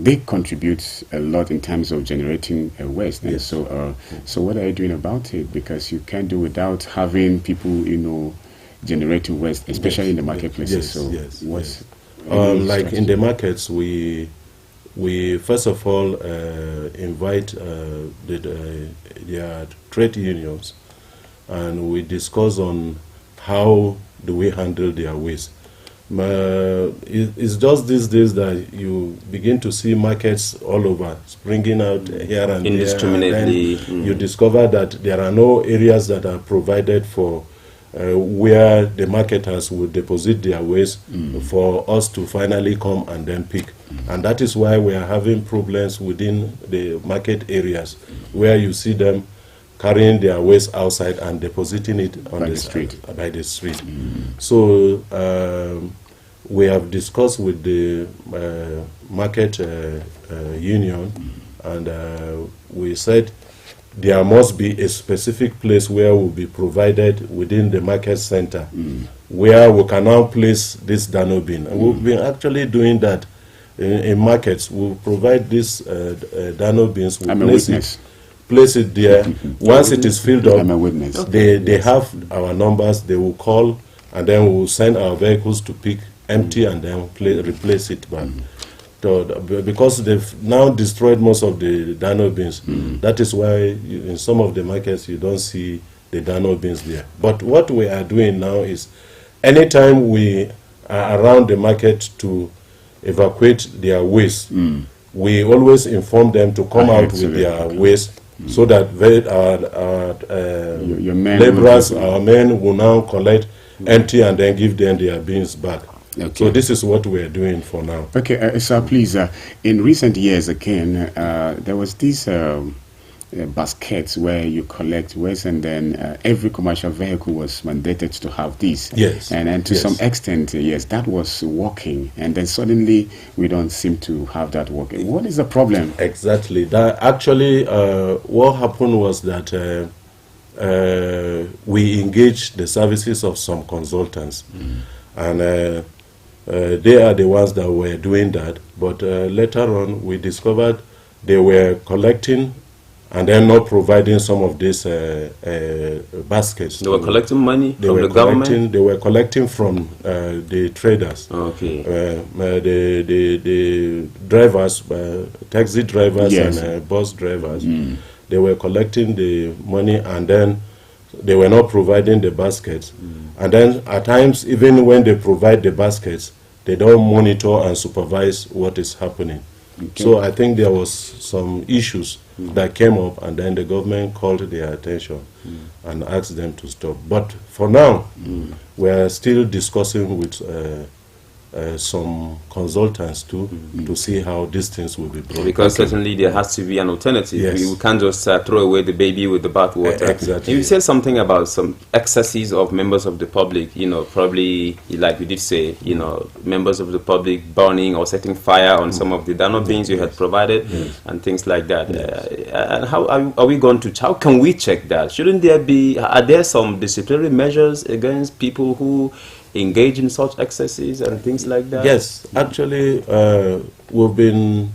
they contribute a lot in terms of generating waste. And so what are you doing about it? Because you can't do without having people, generating waste, especially in the marketplaces. Like in the markets, we first of all invite their trade unions, and we discuss on how do we handle their waste. It's just these days that you begin to see markets all over springing out here and indiscriminately. There, and you discover that there are no areas that are provided for where the marketers will deposit their waste for us to finally come and then pick. And that is why we are having problems within the market areas where you see them carrying their waste outside and depositing it on the street. By the street. So we have discussed with the market union, and we said there must be a specific place where will be provided within the market center where we can now place this Dano bin. And we've been actually doing that in markets. We'll provide this Dano bins. Place it there. Once it is filled up, they have our numbers. They will call, and then we will send our vehicles to pick empty and then replace it back. So, because they've now destroyed most of the Dano bins, that is why in some of the markets you don't see the Dano bins there. But what we are doing now is, anytime we are around the market to evacuate their waste, we always inform them to come out with their waste, so that our laborers, our men will now collect empty and then give them their bins back. So this is what we are doing for now. Okay, sir, please, in recent years again, there was these baskets where you collect waste, and then every commercial vehicle was mandated to have these. And to some extent, yes, that was working, and then suddenly we don't seem to have that working. What is the problem? Exactly. That actually, what happened was that we engaged the services of some consultants, and they are the ones that were doing that. But later on, we discovered they were collecting and then not providing some of these baskets. They were collecting money from the government? They were collecting from the traders. The drivers, taxi drivers and bus drivers. They were collecting the money, and then they were not providing the baskets. And then at times, even when they provide the baskets, they don't monitor and supervise what is happening. Okay. So I think there was some issues that came up, and then the government called their attention and asked them to stop. But for now, we are still discussing with some consultants too, to see how these things will be brought. Because certainly there has to be an alternative. Yes. We can't just throw away the baby with the bathwater. Exactly. You said something about some excesses of members of the public, you know, probably, like you did say, you know, members of the public burning or setting fire on some of the dano beans you had provided and things like that. And how are we going to, how can we check that? Shouldn't there be, are there some disciplinary measures against people who engage in such excesses and things like that? Yes, actually, we've been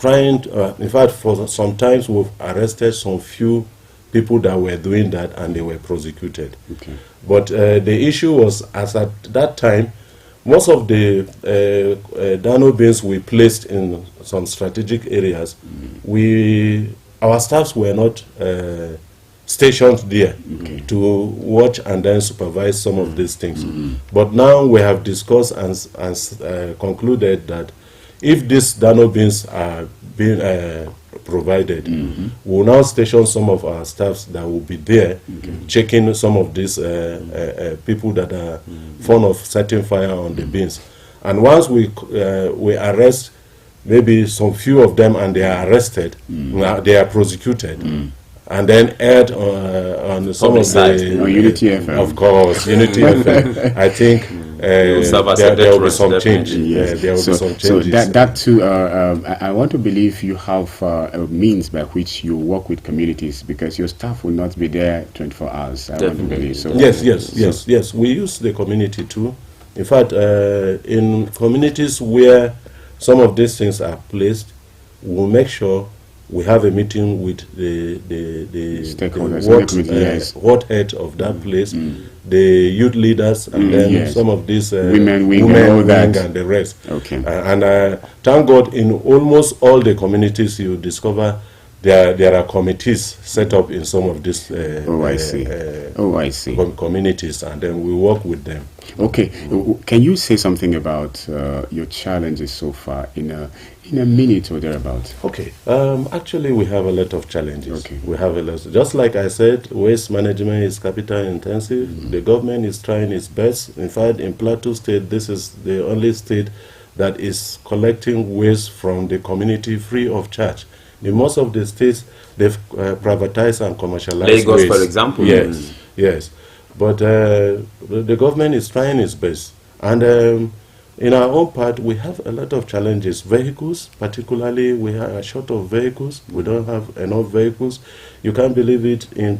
trying to, in fact, for some times we've arrested some few people that were doing that, and they were prosecuted. Okay. But the issue was, as at that time, most of the dano beans we placed in some strategic areas, our staffs were not stationed there to watch and then supervise some of these things. But now we have discussed and concluded that if these dano beans are being provided, we'll now station some of our staffs that will be there checking some of these people that are fond of setting fire on the beans. And once we arrest maybe some few of them and they are arrested, they are prosecuted, and then aired on some of the Unity FM. Of course, Unity FM. I think there will be some change. Yes. There will be some So changes. that too, I want to believe you have a means by which you work with communities, because your staff will not be there 24 hours. I want to believe so. Yes. We use the community too. In fact, in communities where some of these things are placed, we'll make sure we have a meeting with the ward head of that place, the youth leaders, and then some of these women wing and the rest. Okay. And thank God, in almost all the communities you discover, there are committees set up in some of these communities, and then we work with them. Okay. Can you say something about your challenges so far in a minute or thereabouts? Okay. Actually, we have a lot of challenges. Okay. We have a lot. Just like I said, waste management is capital intensive. The government is trying its best. In fact, in Plateau State, this is the only state that is collecting waste from the community free of charge. In most of the states, they've privatized and commercialized Lagos, waste. for example. Yes. But the government is trying its best. And in our own part, we have a lot of challenges. Vehicles, particularly, we are short of vehicles. We don't have enough vehicles. You can't believe it. In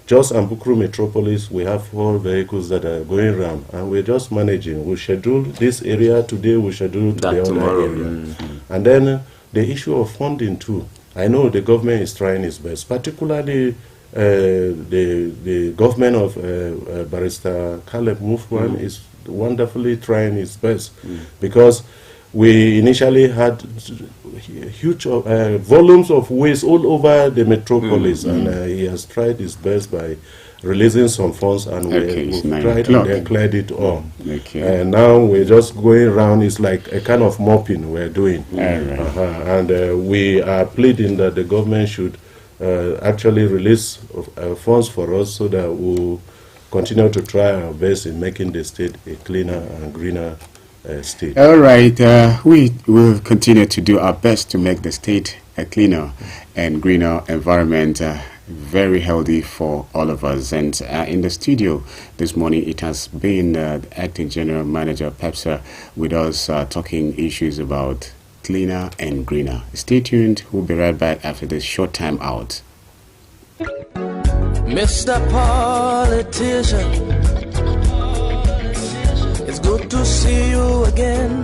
Jos and Bukuru Metropolis, we have 4 vehicles that are going around, and we're just managing. We schedule this area today, we schedule to the other area. And then the issue of funding too. I know the government is trying its best, particularly the government of Barrister Caleb Mufwan is wonderfully trying its best, because we initially had huge volumes of waste all over the metropolis, and he has tried his best by releasing some funds, and we've tried and then cleared it all. And now we're just going around. It's like a kind of mopping we're doing. And we are pleading that the government should actually release funds for us, so that we'll continue to try our best in making the state a cleaner and greener state. All right, we will continue to do our best to make the state a cleaner and greener environment, very healthy for all of us. And in the studio this morning, it has been the Acting General Manager, PEPSA, with us talking issues about cleaner and greener. Stay tuned. We'll be right back after this short time out. Mr. Politician, it's good to see you again.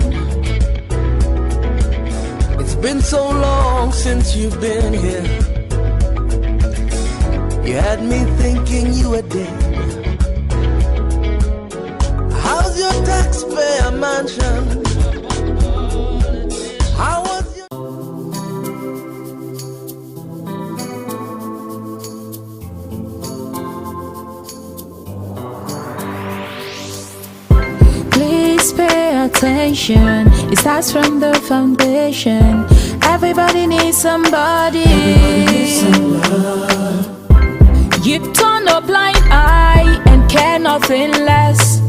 It's been so long since you've been here. You had me thinking you were dead. How's your taxpayer mansion? How was your... attention. It starts from the foundation. Everybody needs somebody. You turn a blind eye and care nothing less.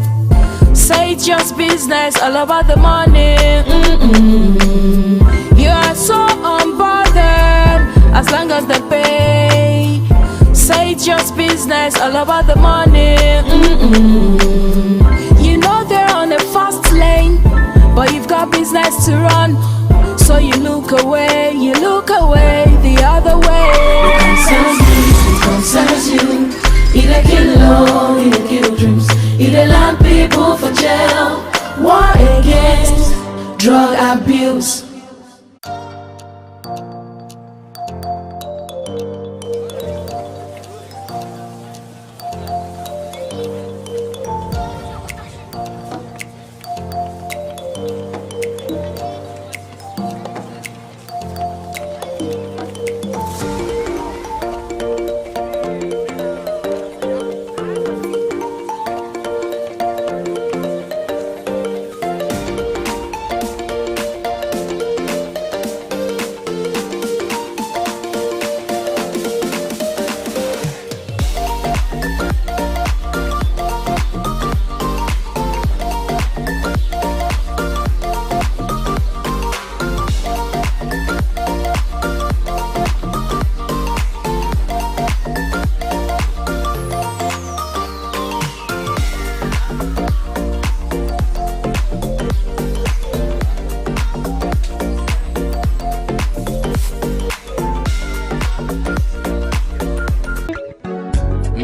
Say it's just business, all about the money. You are so unbothered as long as they pay. Say it's just business, all about the money. You know they're on a fast lane, but you've got business to run. So you look away the other way. It concerns you. It a kill law, it a kill dreams. It a land people for jail. War against drug abuse.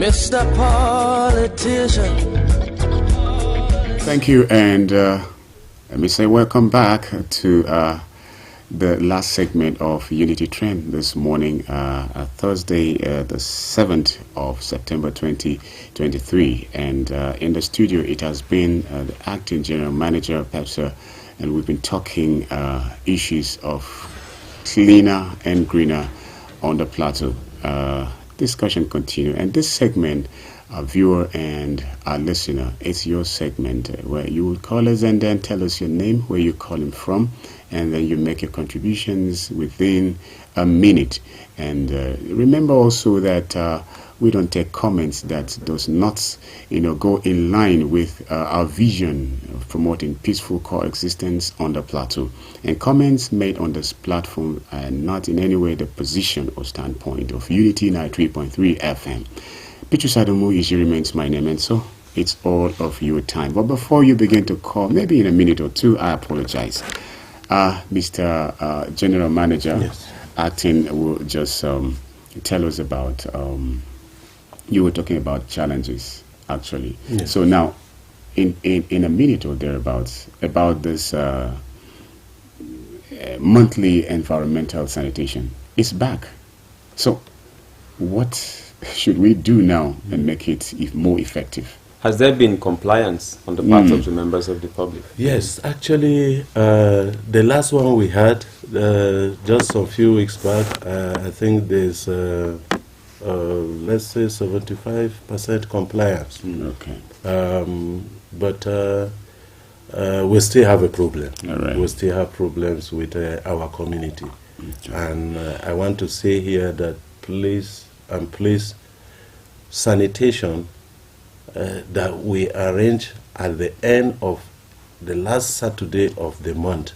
Mr. Politician. Thank you, and let me say welcome back to the last segment of Unity Trend this morning, Thursday, the 7th of September 2023. And in the studio, it has been the Acting General Manager of PEPSA, and we've been talking issues of cleaner and greener on the plateau. Discussion continue, and this segment, our viewer and our listener, it's your segment where you will call us and then tell us your name, where you're calling from, and then you make your contributions within a minute. And remember also that we don't take comments that does not, go in line with our vision of promoting peaceful coexistence on the plateau. And comments made on this platform are not in any way the position or standpoint of Unity 93.3 FM. Pichusadomu usually remains my name, and so it's all of your time. But before you begin to call, maybe in a minute or two, I apologize. Mr. General Manager, yes. Acting will just tell us about, you were talking about challenges, actually. Yes. So now, in a minute or thereabouts, about this monthly environmental sanitation, it's back. So what should we do now and make it more effective? Has there been compliance on the part of the members of the public? Yes, actually, the last one we had just a few weeks back, I think there's, let's say, 75% compliance. Okay. But we still have a problem. All right. We still have problems with our community. Okay. And I want to say here that please, sanitation that we arrange at the end of the last Saturday of the month,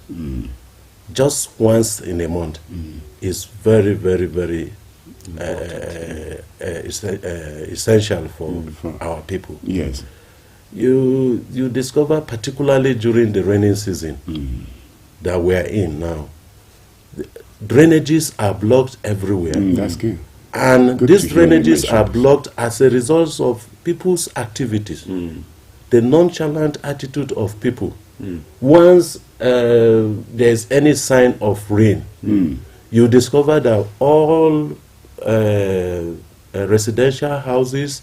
just once in a month, is very, very, very essential for our people. Yes. You discover, particularly during the rainy season that we are in now, the drainages are blocked everywhere. That's good. And these drainages are blocked as a result of people's activities. The nonchalant attitude of people. Once there's any sign of rain, you discover that all residential houses,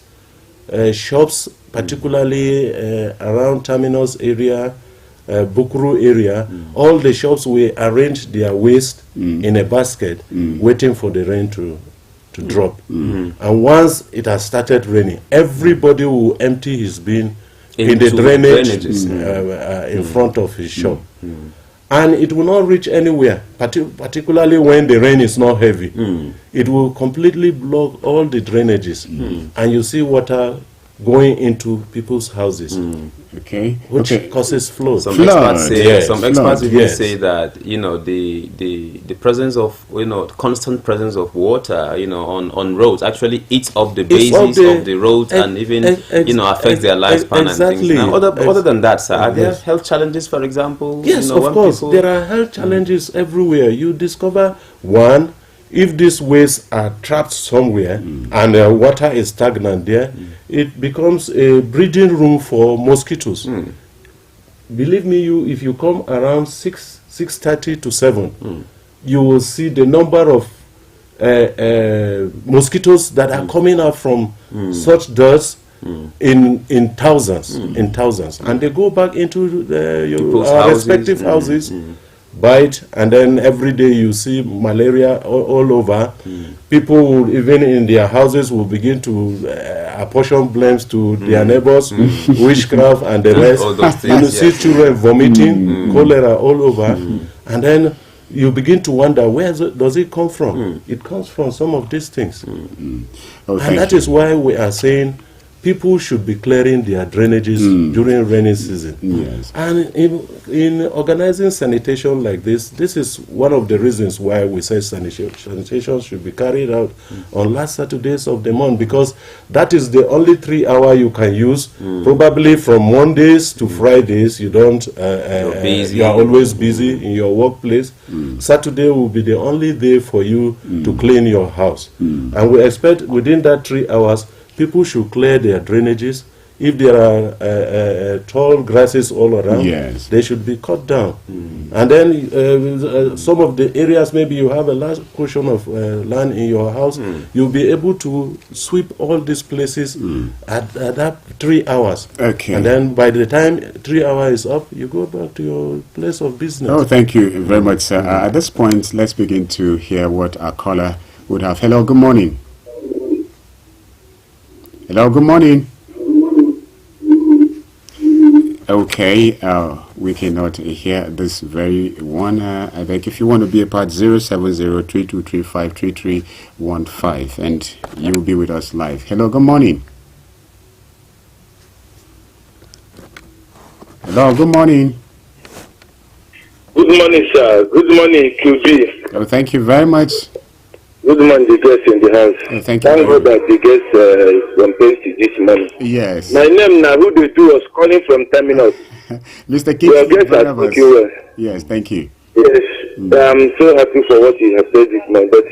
shops, particularly around Terminus area, Bukuru area, all the shops will arrange their waste in a basket, waiting for the rain to drop. And once it has started raining, everybody will empty his bin in the drainages in front of his shop. And it will not reach anywhere, particularly when the rain is not heavy. It will completely block all the drainages, and you see water going into people's houses, which causes floods. Some experts even say that the presence of constant presence of water on roads actually eats up the basis of the roads and even affects their lifespan and things. Now, other than that, sir, are there health challenges, for example? Yes, of course, there are health challenges everywhere. You discover one. If these wastes are trapped somewhere and water is stagnant there, it becomes a breeding room for mosquitoes. Believe me, if you come around 6:30 to 7, you will see the number of mosquitoes that are coming out from such dirt in thousands, and they go back into our respective houses. Bite, and then every day you see malaria all over. People will, even in their houses, will begin to apportion blames to their neighbors, witchcraft and the rest. You see children vomiting, cholera all over, and then you begin to wonder, where does it come from? It comes from some of these things. And that is why we are saying people should be clearing their drainages during rainy season. And in organizing sanitation like this is one of the reasons why we say sanitation should be carried out on last Saturdays of the month, because that is the only 3 hour you can use. Probably from Mondays to Fridays, you don't. You are always busy in your workplace. Saturday will be the only day for you to clean your house, and we expect within that 3 hours. People should clear their drainages. If there are tall grasses all around, they should be cut down. And then some of the areas, maybe you have a large portion of land in your house, you'll be able to sweep all these places at that 3 hours. And then by the time 3 hours is up, you go back to your place of business. Oh, thank you very much, sir. At this point, let's begin to hear what our caller would have. Hello, good morning. Hello, good morning. Okay, we cannot hear this very one. I beg if you want to be a part, 070-3235-3315, and you will be with us live. Hello, good morning. Hello, good morning. Good morning, sir. Good morning, QB. Oh, thank you very much. Good morning, the guests in the house. Oh, thank you. Thank God that the guests from Penty this morning. Yes. My name Narudu was calling from Terminus. Mr. King, your guests are speaking well. Yes, thank you. Yes, I'm so happy for what you have said this morning, but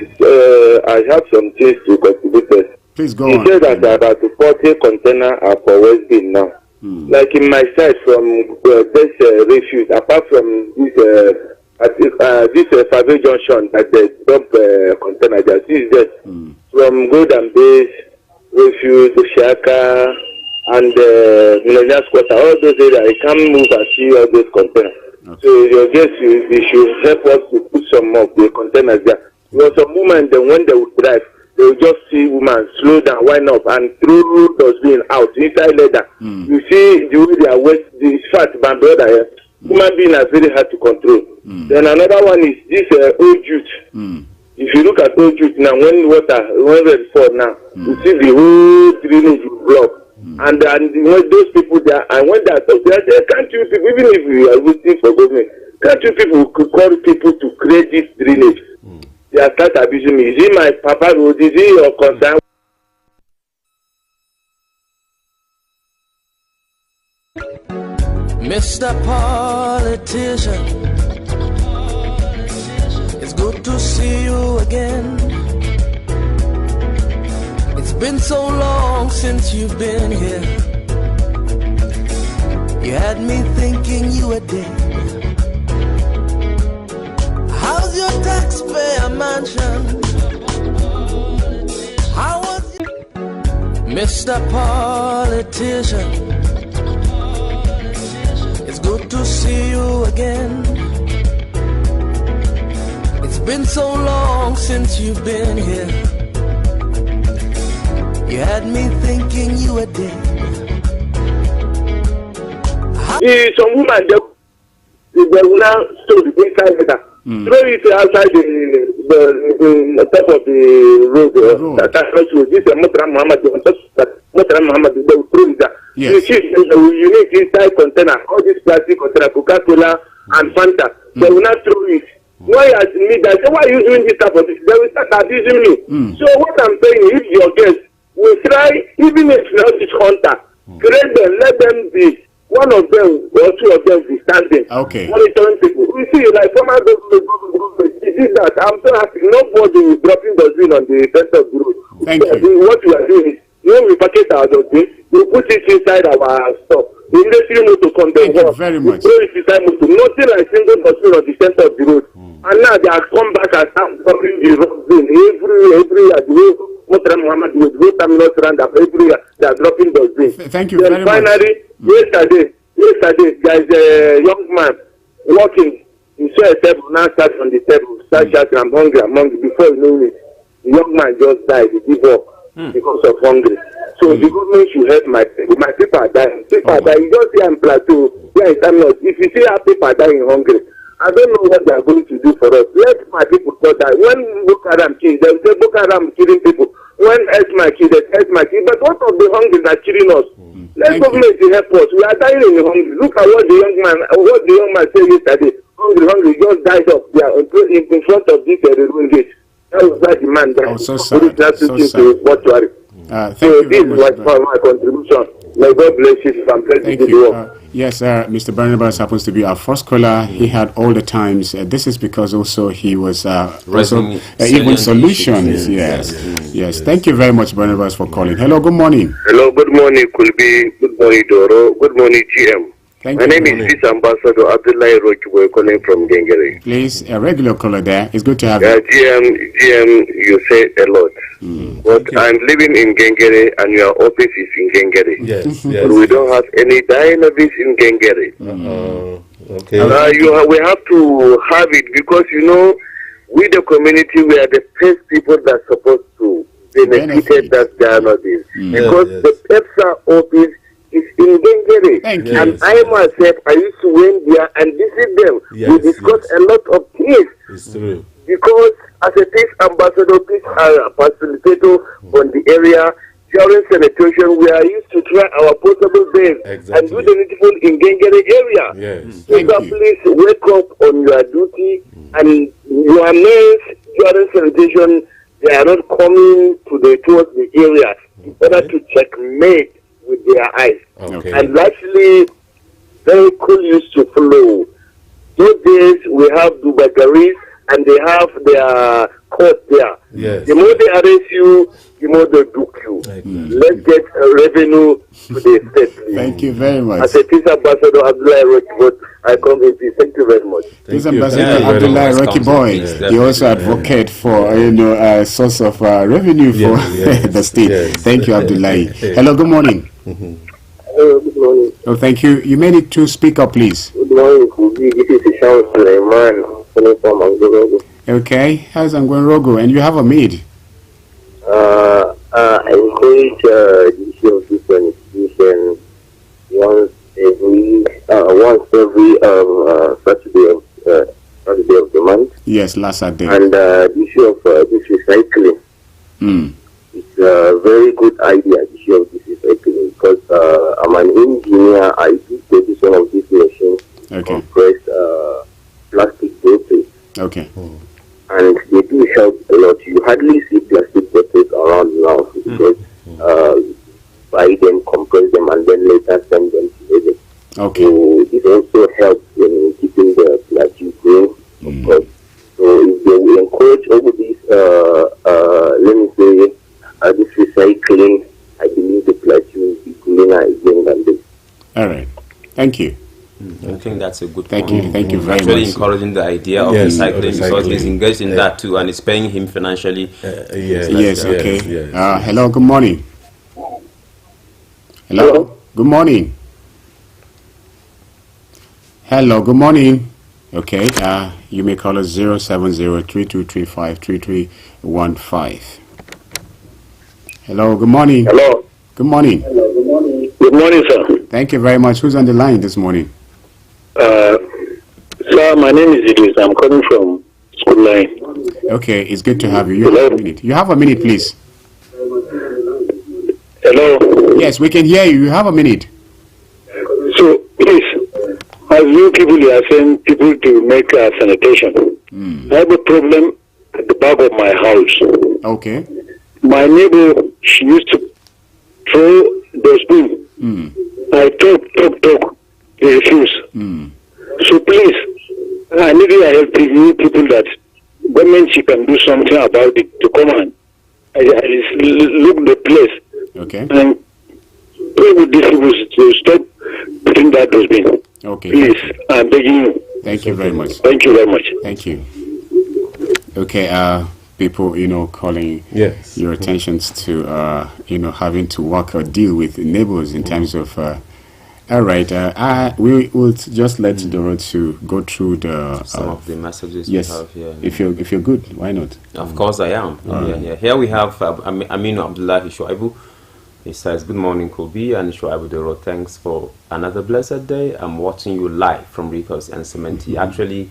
I have some things to contribute. Please go on. He said that about 40 containers are for West Bin now. Like in my side from this refuse, apart from this Fabe Junction that they dump container just is that from Golden Base, Refuse, Shaka, and Millennium Squatter, all those areas, I can't move and see all those containers. So your guess they should help us to put some of the containers there. There was a moment then when they would drive, they would just see women slow down, wind up, and throw dustbin out inside leather. You see the way they are wet, the fat bamboo here. Human beings are very hard to control. Then another one is this old jute. If you look at old jute now, when rain fall now, you see the whole drainage block. And when those people there, and when they are talking, they say, can't you people, even if you are waiting for government, can't you people call people to create this drainage? They are start abusing me. Is it my papa road? Is it your concern? Mr. Politician, it's good to see you again. It's been so long since you've been here. You had me thinking you were dead. How's your taxpayer mansion? How was you? Mr. Politician, it's good to see you again. It's been so long since you've been here. You had me thinking you were dead. Some women they will now store the inside leather. Throw it outside the top of the road. This is Muhammad Muhammad. They will throw it there. Yes. You need inside container, all these plastic container, Coca-Cola and Fanta. They will not throw it. Why as me that say, why are you doing this type of this? They will start abusing me. So what I'm saying is your guests will try, even if not this hunter, create them, let them be. One of them or two of them be standing. Okay. Monitoring people. We see like former government did that. I'm so happy. Nobody is dropping the zin on the center of the road. Thank you. What we are doing is when we package our dustbin, we put it inside our store. The industry motor come there. Thank you very much. We throw it inside motor. Nothing like single dustbin on the center of the road. And now they have come back and start dropping the zin every year. Muhammad with terminal round up every year. They are dropping dustbin. Thank you then very finally, much. Yesterday, there is a young man walking. He saw a table, now sat on the table, start shouting, I'm hungry. Before you know it, the young man just died. He gave up because of hunger. So the government should help my people are dying. People are dying. You just see I'm Plateau. Yeah, if you see how people are dying hungry, I don't know what they are going to do for us. Let my people not die. When Boko Haram kills, they say Boko Haram killing people. When my kids, my kids. But what of the hungry that killing us? Let government help us. We are dying in the hungry. Look at what the young man said yesterday. Hungry, just died up there in front of this railway gate. That was that the man died. So sad. So sad. Thank so you this very is much, my contribution. May God bless you. I'm Thank you. Yes, Mr. Barnabas happens to be our first caller. He had all the times. This is because also he was even solutions. Yes. Thank you very much, Barnabas, for calling. Hello, good morning. Hello, good morning, Kulbi. Good morning, Doro. Good morning, GM. Thank My you. name is Chief Ambassador Abdullahi Rokiboy calling from Gengere. Please, a regular caller there. It's good to have you. you. GM, you say a lot. But I'm living in Gengere and your office is in Gengere. Yes. But we don't have any dynamis in Gengere. Okay. We have to have it because, we the community, we are the first people that are supposed to benefit that dynamis. Because the PEPSA office is in Gengere. And I myself, I used to went there and visit them. We discussed a lot of things. It's true. Because as a peace ambassador, peace facilitator on the area, during sanitation, we are used to try our portable beds and do the needful in Gengere area. Yes. So please wake up on your duty and your men during sanitation, they are not coming towards the areas in order to checkmate with their eyes. And lastly, vehicle used to flow. Those days we have Dubagaris and they have their court there. Yes. The more they arrest you, the more they duke you. Let's get a revenue to the state. Please. Thank you very much. As a peace ambassador, Abdullahi Rokiboy, I come in peace. Thank you very much. Peace ambassador Abdullahi Rokiboy, you also advocate for a source of revenue for the state. Thank you, Abdullahi. Hello, good morning. Hello, good morning. Oh, thank you. You may need to speak up, please. Good morning, Kubi. This is Ishan Suleiman. Okay, how's Angwenrogo? And you have a maid? I encourage the issue of this institution once every Saturday of the month. Yes, last Saturday. And the issue of this recycling. It's a very good idea, the issue of this recycling, because I'm an engineer. I do produce one of these machines. Compress plastic bottles. Okay. And they do help a lot. You hardly see plastic bottles around now because buy them, compress them, and then later send them to others. Okay. So this also helps in keeping the plateau green, of course. So if they will encourage all these, let me say, this recycling, I believe the plateau will be greener again than this. All right. Thank you. I think that's a good point. Thank you very much. Actually encouraging the idea of recycling because he's engaged in that too and it's paying him financially. Okay. Hello, good morning. Hello, good morning. Hello, good morning. Okay, you may call us 070-3235-3315. Hello, good morning. Hello. Good morning. Good morning, sir. Thank you very much. Who's on the line this morning? Sir, my name is Idris. I'm calling from school line. Okay, it's good to have you. You have a minute. You have a minute, please. Hello? Yes, we can hear you. You have a minute. So, please, as you people are saying people to make sanitation, I have a problem at the back of my house. Okay. My neighbor, she used to throw the spoon. I talk. They refuse. So please, I need your help with you people that government she can do something about it to come on. I look the place. Okay. And pray with these people to stop putting that dustbin. Okay. Please, I'm begging you. Thank you very much. Thank you very much. Thank you. Okay, people, calling your attentions to, having to work or deal with neighbors in terms of, all right, we will just let Doro to go through some of the messages yes, we have here. If you're good, why not? Of course I am. Here we have Aminu Abdullahi Shuaibu. He says, good morning, Kobe and Shuaibu Doro. Thanks for another blessed day. I'm watching you live from Rikos and Cementi. Actually,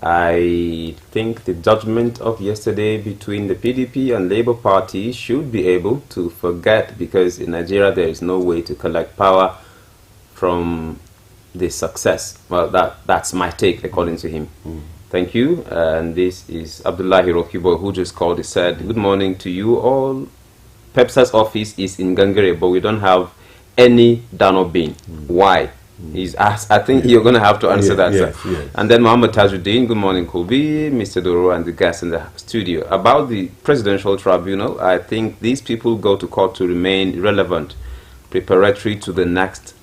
I think the judgment of yesterday between the PDP and Labour Party should be able to forget, because in Nigeria there is no way to collect power from the success. Well, that's my take, according to him. Thank you. And this is Abdullahi Rokibo, who just called. He said, good morning to you all. PEPSA's office is in Gangere, but we don't have any DANOBIN. Why? He's asked. I think you're going to have to answer that, sir. Yes. And then Muhammad Tajuddin, good morning, Kobe, Mr. Doro, and the guests in the studio. About the Presidential Tribunal, I think these people go to court to remain relevant, preparatory to the next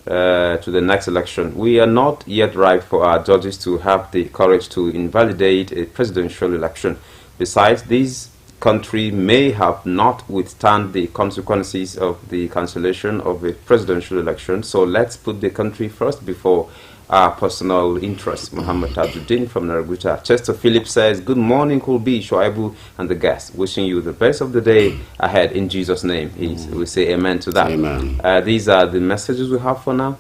election. We are not yet ripe for our judges to have the courage to invalidate a presidential election. Besides, this country may have not withstand the consequences of the cancellation of a presidential election. So let's put the country first before our personal interests. Muhammad Tajuddin from Naraguta. Chester Phillips says, good morning, Kulbi, Shoaibu, and the guests. Wishing you the best of the day ahead in Jesus' name. We say amen to that. Amen. These are the messages we have for now.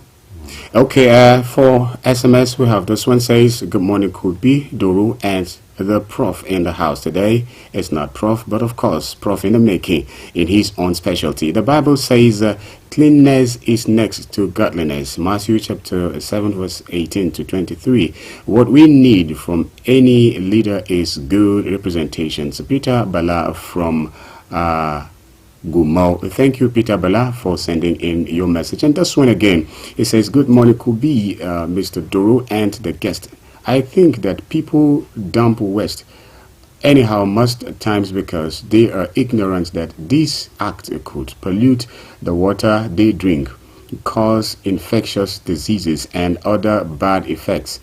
Okay, for SMS, we have this one says, good morning, Kulbi, Doro, and the prof in the house today. It's not prof, but of course, prof in the making in his own specialty. The Bible says cleanness is next to godliness. Matthew chapter 7 verse 18 to 23. What we need from any leader is good representations. Peter Bala from Gumau. Thank you, Peter Bala, for sending in your message. And this one again, it says, good morning, Kubi, Mr. Doro, and the guest. I think that people dump waste anyhow most times because they are ignorant that this act could pollute the water they drink, cause infectious diseases and other bad effects.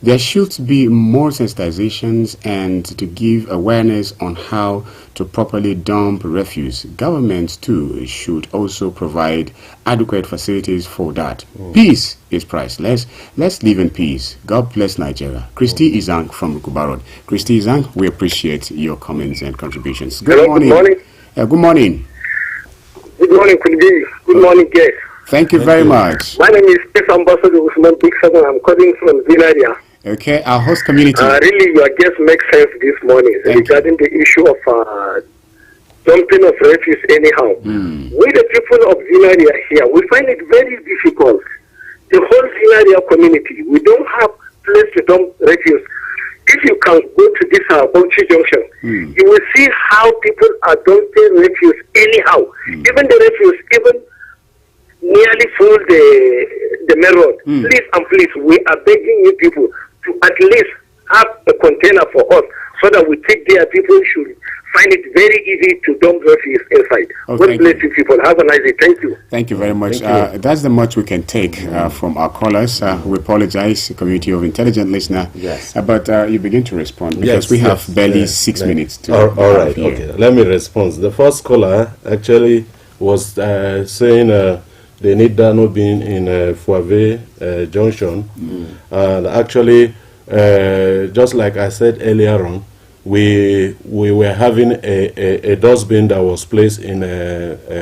There should be more sensitizations and to give awareness on how to properly dump refuse. Governments too should also provide adequate facilities for that. Peace is priceless. Let's live in peace. God bless Nigeria. Christy Izang from Rukubarod. Christy Izang, we appreciate your comments and contributions. Good morning. Good morning. Good morning. Good morning, good morning, guest. Thank you very much. My name is Chief Ambassador Usman Big Seven. I'm calling from ZINARIYA. Okay, our host community. Really, your guest makes sense this morning regarding the issue of dumping of refuse anyhow. We, the people of ZINARIYA here, we find it very difficult. The whole ZINARIYA community, we don't have place to dump refuse. If you can go to this Bauchi Junction, you will see how people are dumping refuse anyhow. Even the refuse, even nearly full the main road. Please and please, we are begging you people to at least have a container for us so that we take care. People should find it very easy to dump refuse inside. God bless you people. Have a nice day. Thank you. Thank you very much. That's the much we can take from our callers. We apologize, community of intelligent listener. Yes. But you begin to respond because we have barely 6 minutes to all right. Okay. Let me respond. The first caller actually was saying they need DANOBIN in Fuave Junction. And actually, just like I said earlier on, we were having a dustbin that was placed in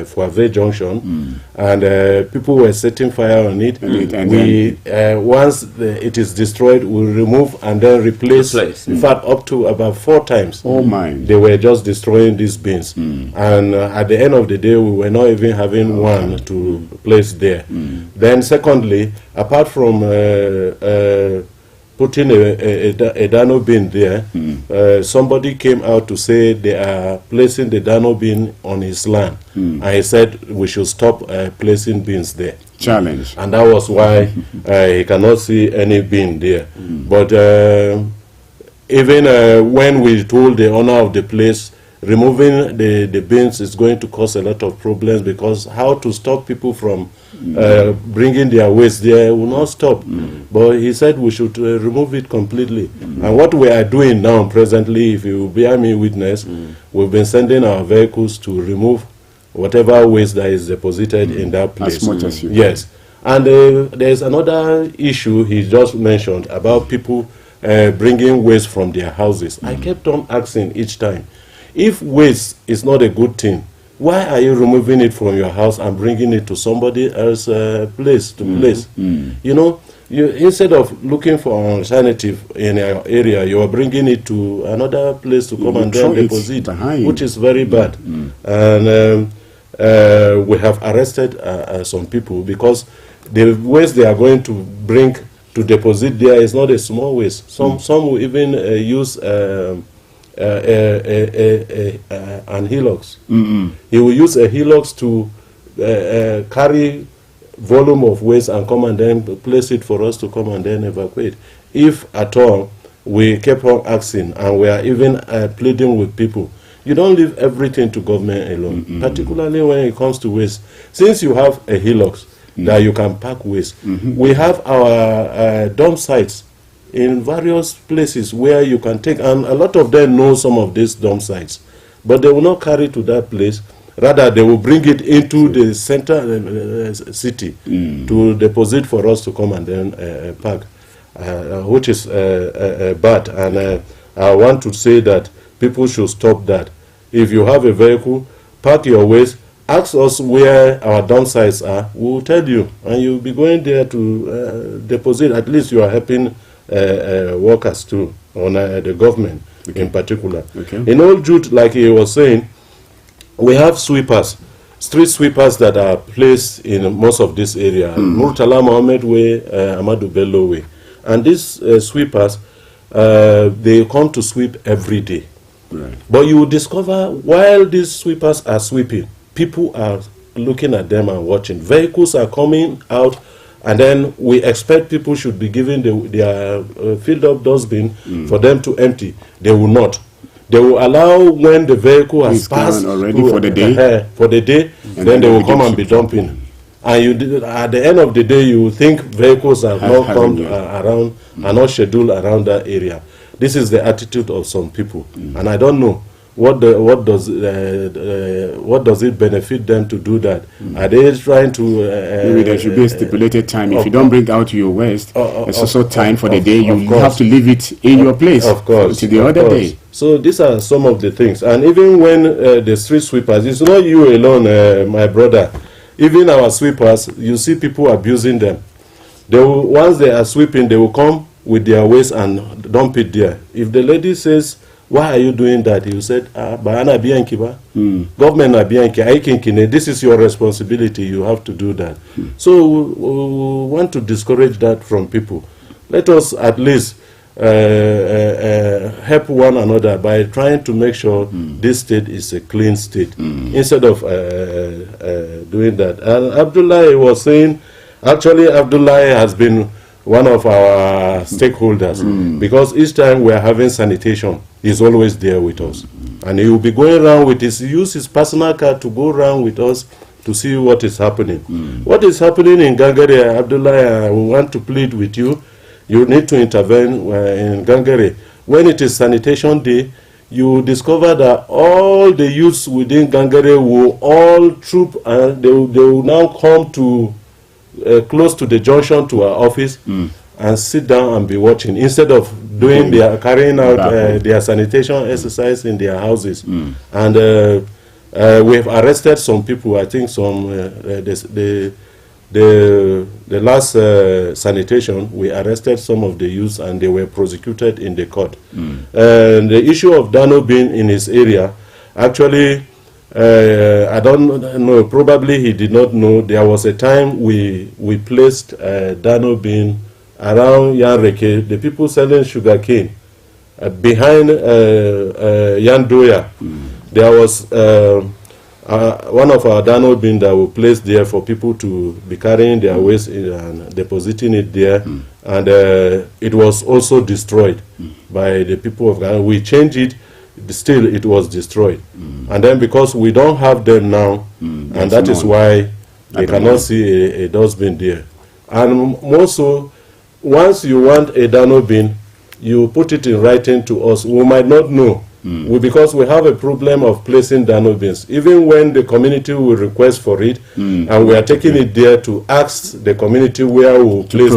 Fuave Junction, and people were setting fire on it. And once it is destroyed, we remove and then replace. In fact, up to about 4 times. Oh my! They were just destroying these bins, and at the end of the day, we were not even having one to place there. Then, secondly, apart from putting a Dano bin there, somebody came out to say they are placing the Dano bin on his land. And he said we should stop placing bins there. Challenge. And that was why he cannot see any bin there. But even when we told the owner of the place, removing the bins is going to cause a lot of problems, because how to stop people from bringing their waste there will not stop. But he said we should remove it completely. And what we are doing now presently, if you bear me witness, we've been sending our vehicles to remove whatever waste that is deposited in that place. As much as you Yes. And there's another issue he just mentioned about people bringing waste from their houses. I kept on asking each time, if waste is not a good thing, why are you removing it from your house and bringing it to somebody else's place? You know, instead of looking for an alternative in your area, you are bringing it to another place to come and then deposit, which is very bad. And we have arrested some people, because the waste they are going to bring to deposit there is not a small waste. Some will even use an helix. He will use a helix to carry volume of waste and come and then place it for us to come and then evacuate. If at all we kept on asking, and we are even pleading with people, you don't leave everything to government alone, particularly when it comes to waste. Since you have a helix that you can pack waste, we have our dump sites in various places where you can take, and a lot of them know some of these dump sites, but they will not carry to that place. Rather, they will bring it into the center city to deposit for us to come and then pack, which is bad. And I want to say that people should stop that. If you have a vehicle, pack your waste, ask us where our dump sites are, we will tell you, and you'll be going there to deposit. At least you are helping workers too, on the government in particular. In Old Jute, like he was saying, we have sweepers, street sweepers that are placed in most of this area, Murtala Mohammed Way, Amadou Bello Way. And these sweepers, they come to sweep every day. But you will discover, while these sweepers are sweeping, people are looking at them and watching. Vehicles are coming out, and then we expect people should be given their filled up dustbin for them to empty. They will not. They will allow when the vehicle has passed already for the day. Then they will come and be dumping. And at the end of the day, you will think vehicles have not come around, are not scheduled around that area. This is the attitude of some people, and I don't know what does it benefit them to do that. Are they trying to? Maybe there should be a stipulated time. If you don't bring out your waste, it's also time for the day. You have to leave it in your place. Of course, to the other day. So these are some of the things. And even when the street sweepers, it's not you alone, my brother. Even our sweepers, you see people abusing them. They will, once they are sweeping, they will come with their waste and dump it there. If the lady says, "Why are you doing that?" You said, "Bahana biankiba, government na bianki, this is your responsibility. You have to do that." So we want to discourage that from people. Let us at least help one another by trying to make sure this state is a clean state, instead of doing that. And Abdullah was saying, actually Abdullah has been one of our stakeholders, because each time we are having sanitation, he's always there with us, and he will be going around with use his personal car to go around with us to see what is happening. What is happening in Gangare, Abdullah, we want to plead with you. You need to intervene in Gangare. When it is sanitation day, you discover that all the youths within Gangare will all troop, and they will now come to close to the junction to our office, and sit down and be watching instead of doing carrying out their sanitation exercise in their houses. And we have arrested some people. I think some the last sanitation, we arrested some of the youths and they were prosecuted in the court. And the issue of Dano being in his area, actually, I don't know, probably he did not know. There was a time we placed Dano bean around Yanreke, the people selling sugar cane, behind Yandoya. There was one of our Dano bin that we placed there for people to be carrying their waste and depositing it there, and it was also destroyed by the people of Ghana. We changed it, still it was destroyed. And then because we don't have them now, and that is why they cannot see a dustbin there. And more so, once you want a Dano bin, you put it in writing to us. We might not know. Because we have a problem of placing Dano bins. Even when the community will request for it, and we are taking it there to ask the community where we will place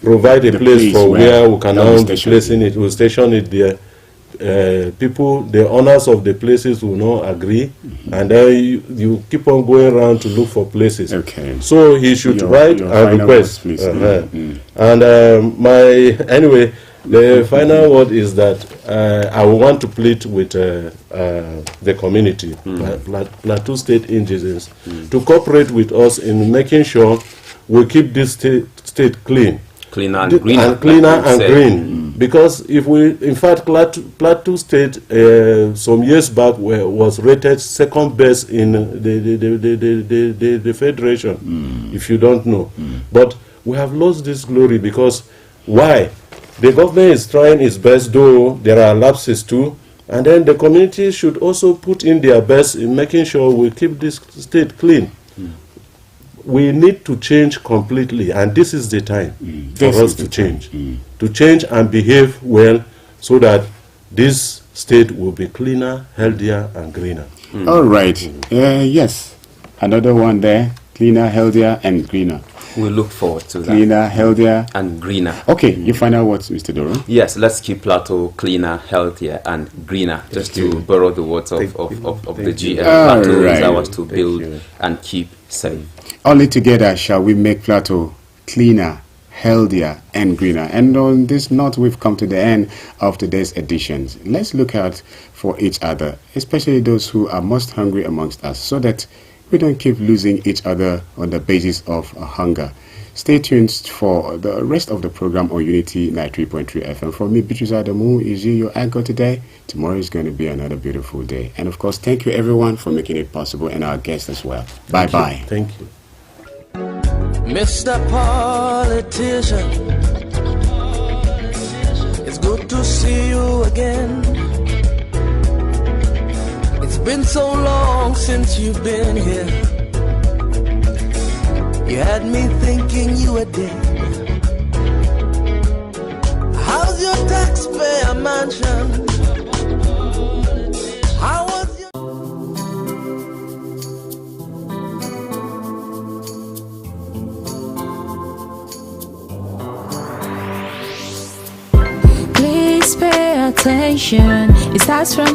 provide a place for where we can now be placing it, we'll station it there. People, the owners of the places will not agree, and then you keep on going around to look for places. So he should write and request. And anyway, the final word is that I want to plead with the community, Plateau State indigenous, to cooperate with us in making sure we keep this state clean. Cleaner and greener. And cleaner and green. Because if we, in fact, Plateau State some years back was rated second best in the federation, if you don't know. But we have lost this glory because why? The government is trying its best, though there are lapses too, and then the community should also put in their best in making sure we keep this state clean. We need to change completely, and this is the time for us to change. To change and behave well so that this state will be cleaner, healthier, and greener. All right. Yes. Another one there. Cleaner, healthier, and greener. We look forward to that. Cleaner, healthier, and greener. Okay, you find out what, Mr. Doro? Yes, let's keep Plateau cleaner, healthier, and greener. Just to borrow the words of the GM. Plateau is ours to build and keep safe. Only together shall we make Plateau cleaner, healthier, and greener. And on this note, we've come to the end of today's editions. Let's look out for each other, especially those who are most hungry amongst us, so that we don't keep losing each other on the basis of hunger. Stay tuned for the rest of the program on Unity 93.3 FM. For me, Beatrice Adamu is your anchor today. Tomorrow is going to be another beautiful day. And of course, thank you everyone for making it possible, and our guests as well. Bye-bye. Thank you. Mr. Politician, it's good to see you again. It's been so long since you've been here. You had me thinking you were dead. How's your taxpayer mansion? How was your... Please pay attention. It starts from the